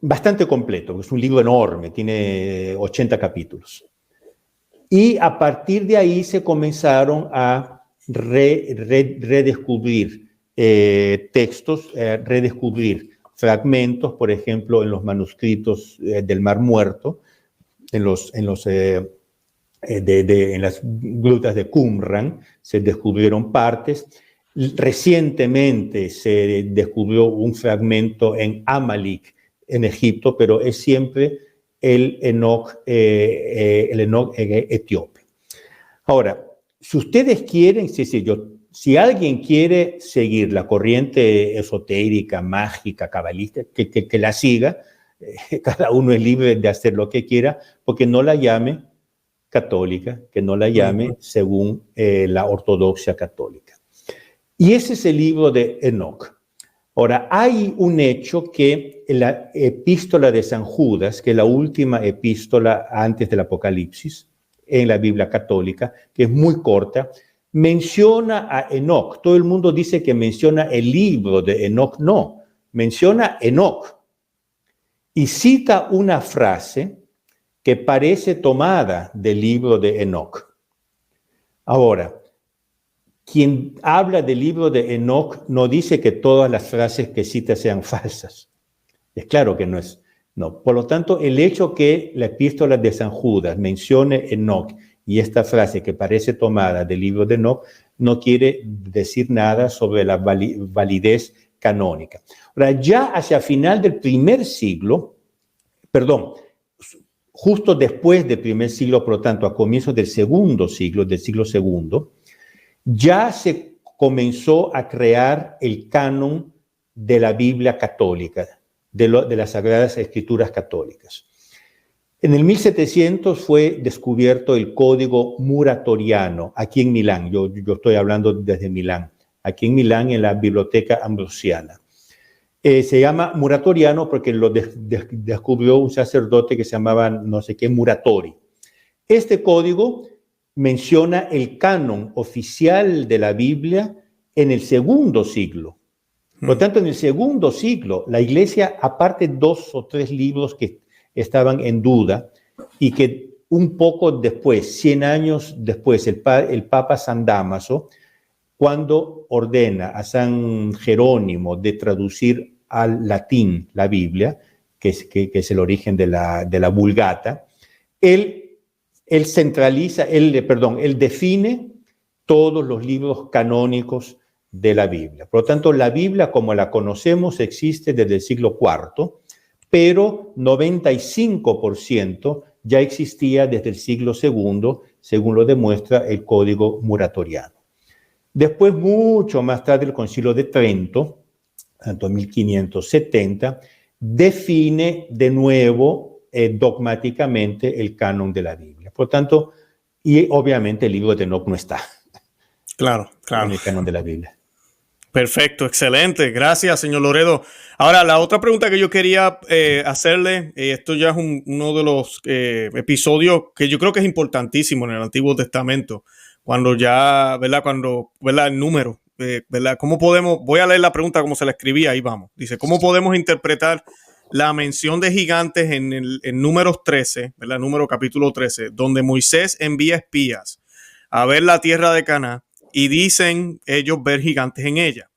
Bastante completo, es un libro enorme, tiene 80 capítulos. Y a partir de ahí se comenzaron a redescubrir textos, redescubrir fragmentos, por ejemplo, en los manuscritos del Mar Muerto, en las grutas de Qumran se descubrieron partes. Recientemente se descubrió un fragmento en Amalek, en Egipto, pero es siempre el Enoc etíope. Ahora, si ustedes quieren, si alguien quiere seguir la corriente esotérica, mágica, cabalista, que la siga, cada uno es libre de hacer lo que quiera, porque no la llame católica, que no la llame según la ortodoxia católica. Y ese es el libro de Enoc. Ahora, hay un hecho que la epístola de San Judas, que es la última epístola antes del Apocalipsis en la Biblia católica, que es muy corta, menciona a Enoc. Todo el mundo dice que menciona el libro de Enoc. No, menciona Enoc. Y cita una frase que parece tomada del libro de Enoc. Ahora, quien habla del libro de Enoc no dice que todas las frases que cita sean falsas. Es claro que no es. No. Por lo tanto, el hecho que la epístola de San Judas mencione Enoc y esta frase que parece tomada del libro de Enoc no quiere decir nada sobre la validez canónica. Ahora, ya hacia final del primer siglo, justo después del primer siglo, por lo tanto, a comienzos del segundo siglo, del siglo segundo, ya se comenzó a crear el canon de la Biblia católica, de las Sagradas Escrituras católicas. En el 1700 fue descubierto el Código Muratoriano, aquí en Milán. Yo estoy hablando desde Milán, aquí en Milán, en la Biblioteca Ambrosiana. Se llama Muratoriano porque lo descubrió un sacerdote que se llamaba no sé qué Muratori. Este código menciona el canon oficial de la Biblia en el segundo siglo. Por lo tanto, en el segundo siglo, la Iglesia, aparte 2 o 3 libros que estaban en duda y que un poco después, 100 años después, el Papa San Dámaso, cuando ordena a San Jerónimo de traducir al latín la Biblia, que es el origen de la Vulgata, él define todos los libros canónicos de la Biblia. Por lo tanto, la Biblia, como la conocemos, existe desde el siglo IV, pero 95% ya existía desde el siglo II, según lo demuestra el Código Muratoriano. Después, mucho más tarde, el Concilio de Trento, en 1570, define de nuevo dogmáticamente el canon de la Biblia. Por lo tanto, y obviamente el libro de Enoc no está. Claro. En el canon de la Biblia. Perfecto, excelente. Gracias, señor Loredo. Ahora, la otra pregunta que yo quería hacerle, esto ya es uno de los episodios que yo creo que es importantísimo en el Antiguo Testamento, cuando ya, ¿verdad? El número, ¿verdad? ¿Cómo podemos? Voy a leer la pregunta como se la escribía, ahí vamos. Dice, ¿cómo podemos interpretar la mención de gigantes en Números 13, ¿verdad? Número capítulo 13, donde Moisés envía espías a ver la tierra de Canaán y dicen ellos ver gigantes en ella?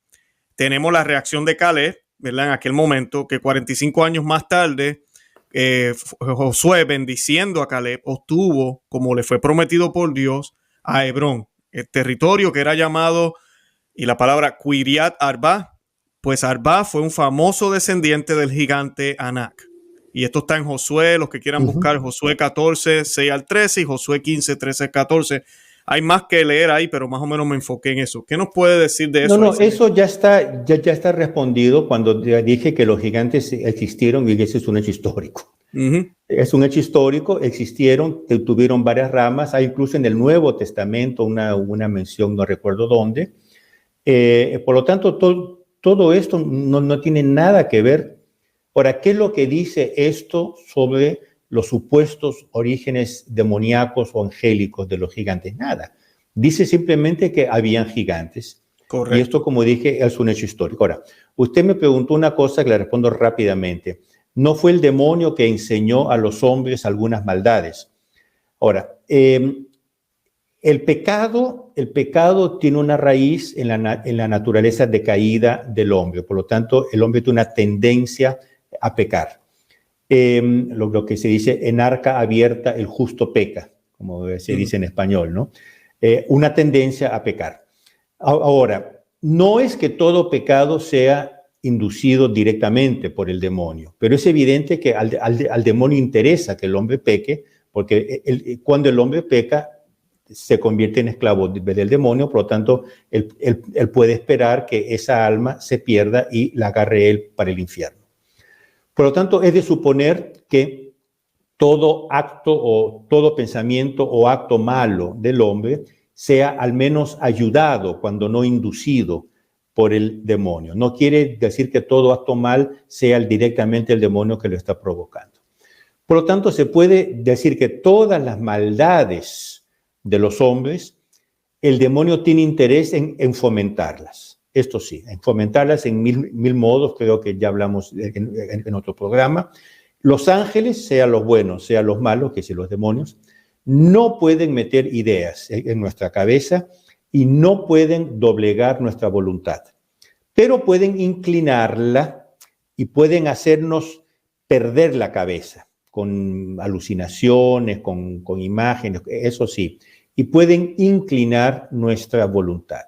Tenemos la reacción de Caleb, ¿verdad? En aquel momento, que 45 años más tarde, Josué, bendiciendo a Caleb, obtuvo, como le fue prometido por Dios, a Hebrón, el territorio que era llamado, y la palabra Quiriat Arba, pues Arba fue un famoso descendiente del gigante Anak. Y esto está en Josué, los que quieran buscar, Josué 14, 6 al 13 y Josué 15, 13 al 14. Hay más que leer ahí, pero más o menos me enfoqué en eso. ¿Qué nos puede decir de eso? No, eso ya está respondido cuando dije que los gigantes existieron y ese es un hecho histórico. Es un hecho histórico, existieron, tuvieron varias ramas, hay incluso en el Nuevo Testamento una mención, no recuerdo dónde. Por lo tanto, todo esto no tiene nada que ver. Ahora, ¿qué es lo que dice esto sobre los supuestos orígenes demoníacos o angélicos de los gigantes? Nada. Dice simplemente que habían gigantes. Correcto. Y esto, como dije, es un hecho histórico. Ahora, usted me preguntó una cosa que le respondo rápidamente. No fue el demonio que enseñó a los hombres algunas maldades. Ahora, el pecado tiene una raíz en la naturaleza decaída del hombre. Por lo tanto, el hombre tiene una tendencia a pecar. Lo que se dice, en arca abierta el justo peca, como se dice en español, ¿no? Una tendencia a pecar. Ahora, no es que todo pecado sea inducido directamente por el demonio, pero es evidente que al demonio interesa que el hombre peque, porque cuando el hombre peca, se convierte en esclavo del demonio, por lo tanto, él puede esperar que esa alma se pierda y la agarre él para el infierno. Por lo tanto, es de suponer que todo acto o todo pensamiento o acto malo del hombre sea al menos ayudado, cuando no inducido, por el demonio. No quiere decir que todo acto mal sea directamente el demonio que lo está provocando. Por lo tanto, se puede decir que todas las maldades de los hombres, el demonio tiene interés en fomentarlas. Esto sí, en fomentarlas en mil modos, creo que ya hablamos en otro programa. Los ángeles, sean los buenos, sean los malos, que son los demonios, no pueden meter ideas en nuestra cabeza y no pueden doblegar nuestra voluntad, pero pueden inclinarla y pueden hacernos perder la cabeza con alucinaciones, con imágenes, eso sí, y pueden inclinar nuestra voluntad.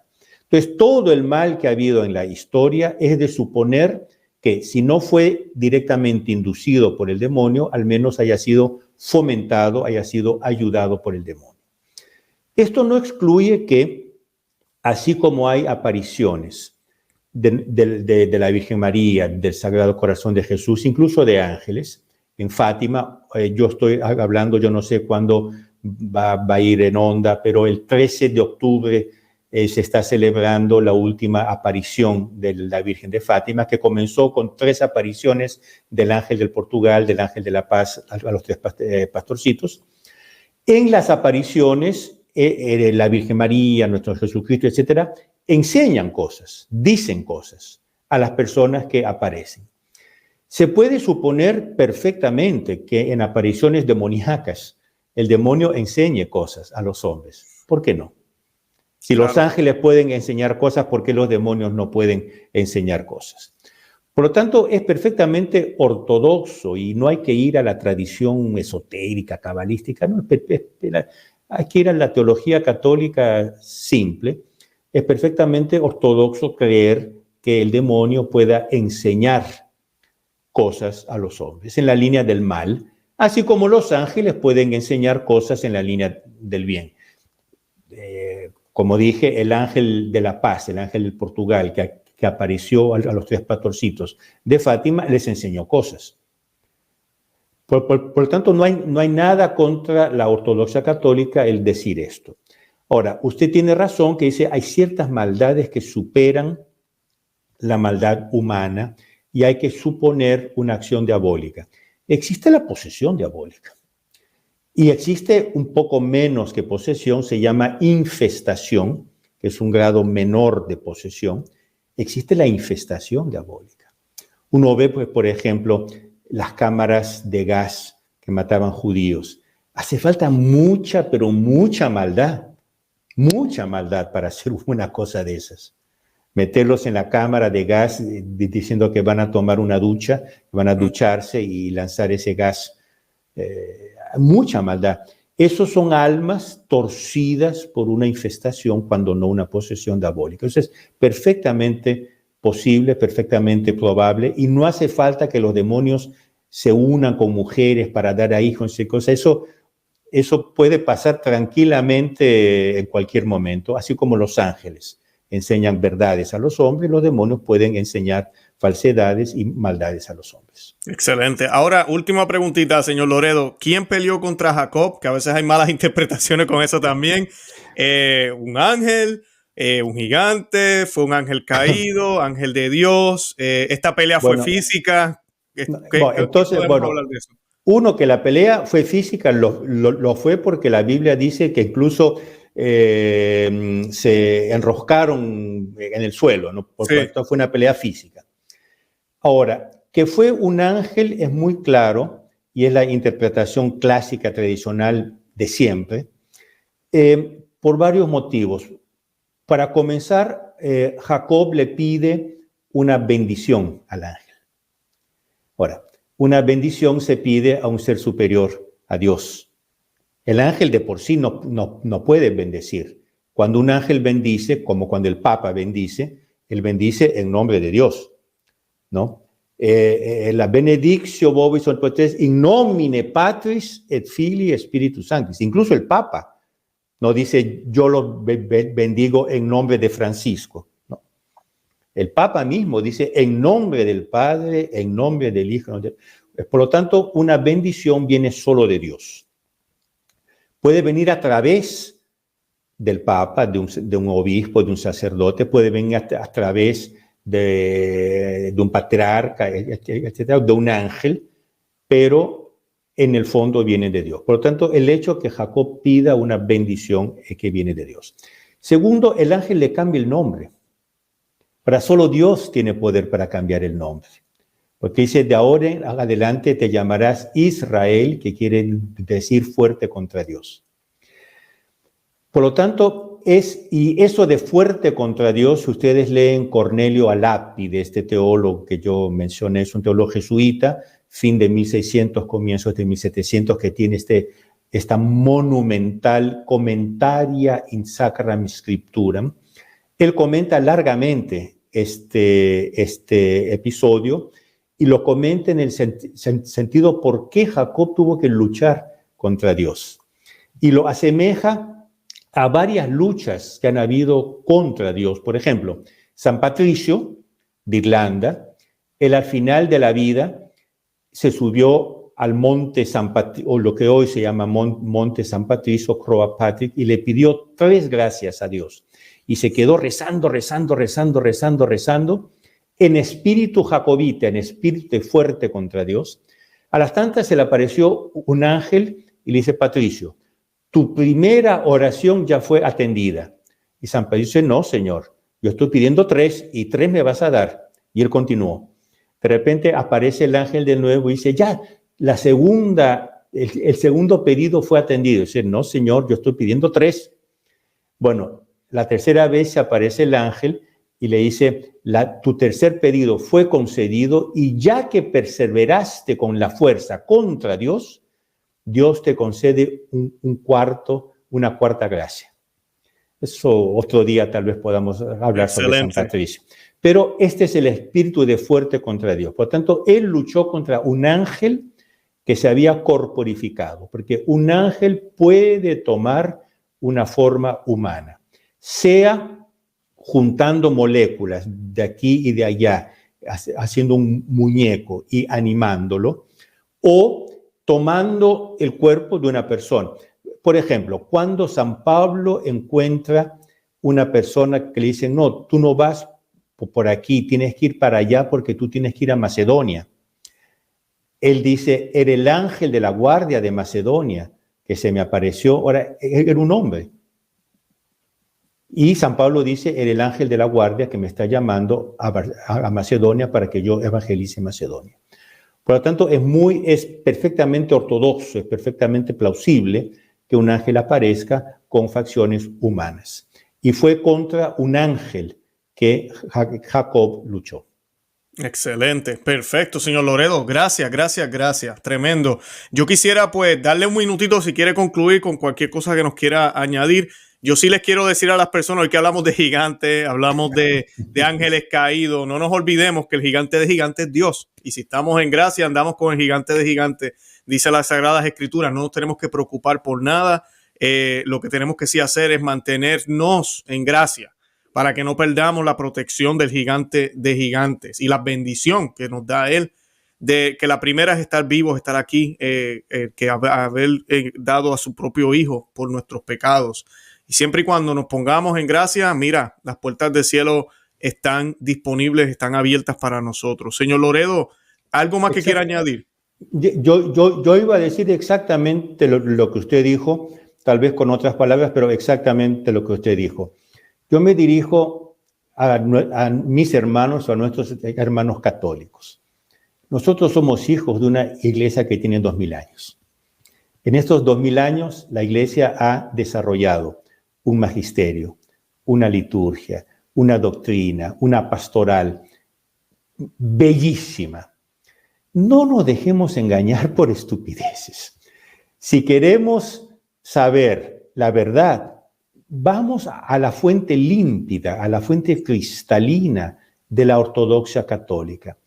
Entonces, todo el mal que ha habido en la historia es de suponer que si no fue directamente inducido por el demonio, al menos haya sido fomentado, haya sido ayudado por el demonio. Esto no excluye que, así como hay apariciones de la Virgen María, del Sagrado Corazón de Jesús, incluso de ángeles, en Fátima, yo estoy hablando, yo no sé cuándo va a ir en onda, pero el 13 de octubre se está celebrando la última aparición de la Virgen de Fátima, que comenzó con 3 apariciones del ángel del Portugal, del ángel de la paz, a los 3 pastorcitos. En las apariciones, la Virgen María, nuestro Jesucristo, etcétera, enseñan cosas, dicen cosas a las personas que aparecen. Se puede suponer perfectamente que en apariciones demoníacas el demonio enseñe cosas a los hombres. ¿Por qué no? Si los ángeles pueden enseñar cosas, ¿por qué los demonios no pueden enseñar cosas? Por lo tanto, es perfectamente ortodoxo y no hay que ir a la tradición esotérica, cabalística, no, hay que ir a la teología católica simple. Es perfectamente ortodoxo creer que el demonio pueda enseñar cosas a los hombres en la línea del mal, así como los ángeles pueden enseñar cosas en la línea del bien. Como dije, el ángel de la paz, el ángel del Portugal, que apareció a los 3 pastorcitos de Fátima, les enseñó cosas. Por lo tanto, no hay nada contra la ortodoxia católica el decir esto. Ahora, usted tiene razón que dice hay ciertas maldades que superan la maldad humana y hay que suponer una acción diabólica. Existe la posesión diabólica y existe un poco menos que posesión, se llama infestación, que es un grado menor de posesión. Existe la infestación diabólica. Uno ve, pues, por ejemplo, las cámaras de gas que mataban judíos. Hace falta mucha, pero mucha maldad para hacer una cosa de esas. Meterlos en la cámara de gas diciendo que van a tomar una ducha, van a ducharse y lanzar ese gas. Mucha maldad. Esos son almas torcidas por una infestación, cuando no una posesión diabólica. Eso es perfectamente posible, perfectamente probable, y no hace falta que los demonios se unan con mujeres para dar a hijos y cosas. Eso puede pasar tranquilamente en cualquier momento, así como los ángeles enseñan verdades a los hombres, los demonios pueden enseñar falsedades y maldades a los hombres. Excelente. Ahora, última preguntita, señor Loredo. ¿Quién peleó contra Jacob? Que a veces hay malas interpretaciones con eso también. ¿Un ángel? ¿Un gigante? ¿Fue un ángel caído? ¿Ángel de Dios? ¿Esta pelea fue física? Entonces, hablar de eso? Uno, que la pelea fue física, lo fue porque la Biblia dice que incluso se enroscaron en el suelo, ¿no? Por tanto, fue una pelea física. Ahora, que fue un ángel es muy claro, y es la interpretación clásica, tradicional de siempre, por varios motivos. Para comenzar, Jacob le pide una bendición al ángel. Ahora, una bendición se pide a un ser superior, a Dios. El ángel de por sí no puede bendecir. Cuando un ángel bendice, como cuando el Papa bendice, él bendice en nombre de Dios, ¿no? La benedictio vobis omnipotens in nomine Patris et Filii Spiritus Sanctis. Incluso el Papa no dice yo lo bendigo en nombre de Francisco, ¿no? El Papa mismo dice en nombre del Padre, en nombre del Hijo. Por lo tanto, una bendición viene solo de Dios. Puede venir a través del Papa, de un obispo, de un sacerdote, puede venir a través de un patriarca, etcétera, de un ángel, pero en el fondo viene de Dios. Por lo tanto, el hecho que Jacob pida una bendición es que viene de Dios. Segundo, el ángel le cambia el nombre. Para solo Dios tiene poder para cambiar el nombre. Porque dice, de ahora en adelante te llamarás Israel, que quiere decir fuerte contra Dios. Por lo tanto, y eso de fuerte contra Dios, ustedes leen Cornelio Alápide, este teólogo que yo mencioné, es un teólogo jesuita, fin de 1600, comienzos de 1700, que tiene esta monumental Commentaria in Sacram Scripturam. Él comenta largamente este episodio y lo comenta en el sentido por qué Jacob tuvo que luchar contra Dios. Y lo asemeja a varias luchas que han habido contra Dios. Por ejemplo, San Patricio de Irlanda, él al final de la vida se subió al monte San Patricio, o lo que hoy se llama monte San Patricio, Croagh Patrick, y le pidió 3 gracias a Dios. Y se quedó rezando, en espíritu jacobita, en espíritu fuerte contra Dios. A las tantas se le apareció un ángel y le dice, Patricio, tu primera oración ya fue atendida. Y San Pedro dice, no, Señor, yo estoy pidiendo 3 y 3 me vas a dar. Y él continuó. De repente aparece el ángel de nuevo y dice, ya, la segunda, el segundo pedido fue atendido. Dice, no, Señor, yo estoy pidiendo 3. Bueno, la tercera vez se aparece el ángel y le dice, tu tercer pedido fue concedido y ya que perseveraste con la fuerza contra Dios, Dios te concede una cuarta gracia. Eso otro día tal vez podamos hablar sobre San Patricio. Pero este es el espíritu de fuerte contra Dios. Por tanto, él luchó contra un ángel que se había corporificado, porque un ángel puede tomar una forma humana, sea juntando moléculas de aquí y de allá, haciendo un muñeco y animándolo, o tomando el cuerpo de una persona. Por ejemplo, cuando San Pablo encuentra una persona que le dice, no, tú no vas por aquí, tienes que ir para allá porque tú tienes que ir a Macedonia. Él dice, era el ángel de la guardia de Macedonia que se me apareció. Ahora, era un hombre. Y San Pablo dice, era el ángel de la guardia que me está llamando a Macedonia para que yo evangelice Macedonia. Por lo tanto, es perfectamente ortodoxo, es perfectamente plausible que un ángel aparezca con facciones humanas. Y fue contra un ángel que Jacob luchó. Excelente, perfecto, señor Loredo. Gracias. Tremendo. Yo quisiera pues darle un minutito si quiere concluir con cualquier cosa que nos quiera añadir. Yo sí les quiero decir a las personas, hoy que hablamos de gigantes, hablamos de ángeles caídos, no nos olvidemos que el gigante de gigantes es Dios. Y si estamos en gracia, andamos con el gigante de gigantes. Dice las Sagradas Escrituras, no nos tenemos que preocupar por nada. Lo que tenemos que sí hacer es mantenernos en gracia para que no perdamos la protección del gigante de gigantes y la bendición que nos da Él, de que la primera es estar vivos, estar aquí, que haber dado a su propio Hijo por nuestros pecados. Y siempre y cuando nos pongamos en gracia, mira, las puertas del cielo están disponibles, están abiertas para nosotros. Señor Loredo, ¿algo más que quiera añadir? Yo iba a decir exactamente lo que usted dijo, tal vez con otras palabras, pero exactamente lo que usted dijo. Yo me dirijo a mis hermanos, a nuestros hermanos católicos. Nosotros somos hijos de una iglesia que tiene 2000 años. En estos 2000 años, la iglesia ha desarrollado un magisterio, una liturgia, una doctrina, una pastoral bellísima. No nos dejemos engañar por estupideces. Si queremos saber la verdad, vamos a la fuente límpida, a la fuente cristalina de la ortodoxia católica.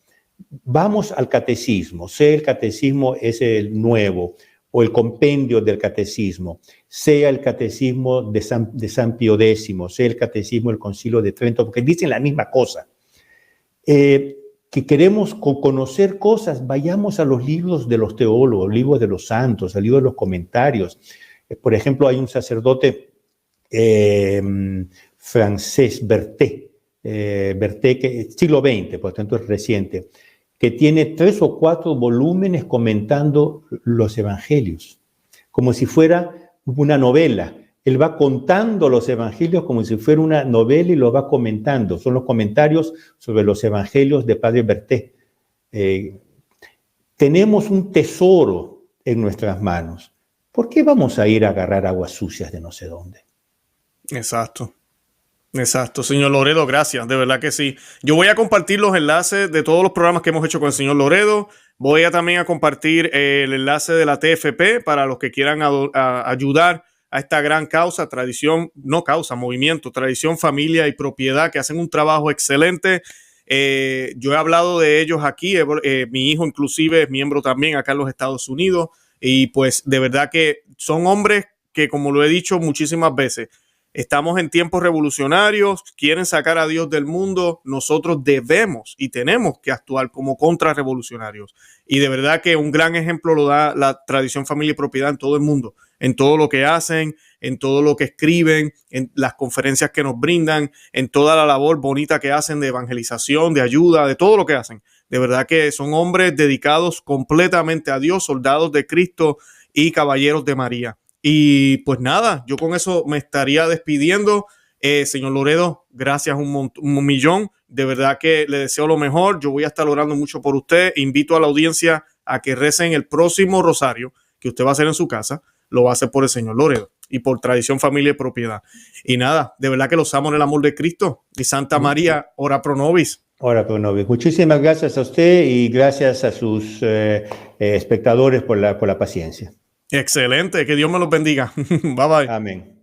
Vamos al catecismo, sea el catecismo es el nuevo o el compendio del catecismo, sea el catecismo de San Pío X, sea el catecismo del Concilio de Trento, porque dicen la misma cosa. Que queremos conocer cosas, vayamos a los libros de los teólogos, libros de los santos, al libro de los comentarios. Por ejemplo, hay un sacerdote francés, Berthet, que siglo XX, por tanto es reciente, que tiene 3 o 4 volúmenes comentando los evangelios, como si fuera una novela. Él va contando los evangelios como si fuera una novela y lo va comentando. Son los comentarios sobre los evangelios de Padre Berthet. Tenemos un tesoro en nuestras manos. ¿Por qué vamos a ir a agarrar aguas sucias de no sé dónde? Exacto. Señor Loredo, gracias, de verdad que sí. Yo voy a compartir los enlaces de todos los programas que hemos hecho con el señor Loredo. Voy a también a compartir el enlace de la TFP para los que quieran ayudar a esta gran causa, movimiento, tradición, familia y propiedad, que hacen un trabajo excelente. Yo he hablado de ellos aquí, mi hijo inclusive es miembro también acá en los Estados Unidos, y pues de verdad que son hombres que, como lo he dicho muchísimas veces, estamos en tiempos revolucionarios, quieren sacar a Dios del mundo, nosotros debemos y tenemos que actuar como contrarrevolucionarios. Y de verdad que un gran ejemplo lo da la tradición, familia y propiedad en todo el mundo, en todo lo que hacen, en todo lo que escriben, en las conferencias que nos brindan, en toda la labor bonita que hacen de evangelización, de ayuda, de todo lo que hacen. De verdad que son hombres dedicados completamente a Dios, soldados de Cristo y caballeros de María. Y pues nada, yo con eso me estaría despidiendo. Señor Loredo, gracias un millón. De verdad que le deseo lo mejor. Yo voy a estar orando mucho por usted. Invito a la audiencia a que recen el próximo rosario que usted va a hacer en su casa. Lo va a hacer por el Señor Loredo y por tradición, familia y propiedad. Y nada, de verdad que los amo en el amor de Cristo. Y Santa María, ora pro nobis. Ora pro nobis. Muchísimas gracias a usted y gracias a sus espectadores por la paciencia. Excelente, que Dios me los bendiga. Bye bye. Amén.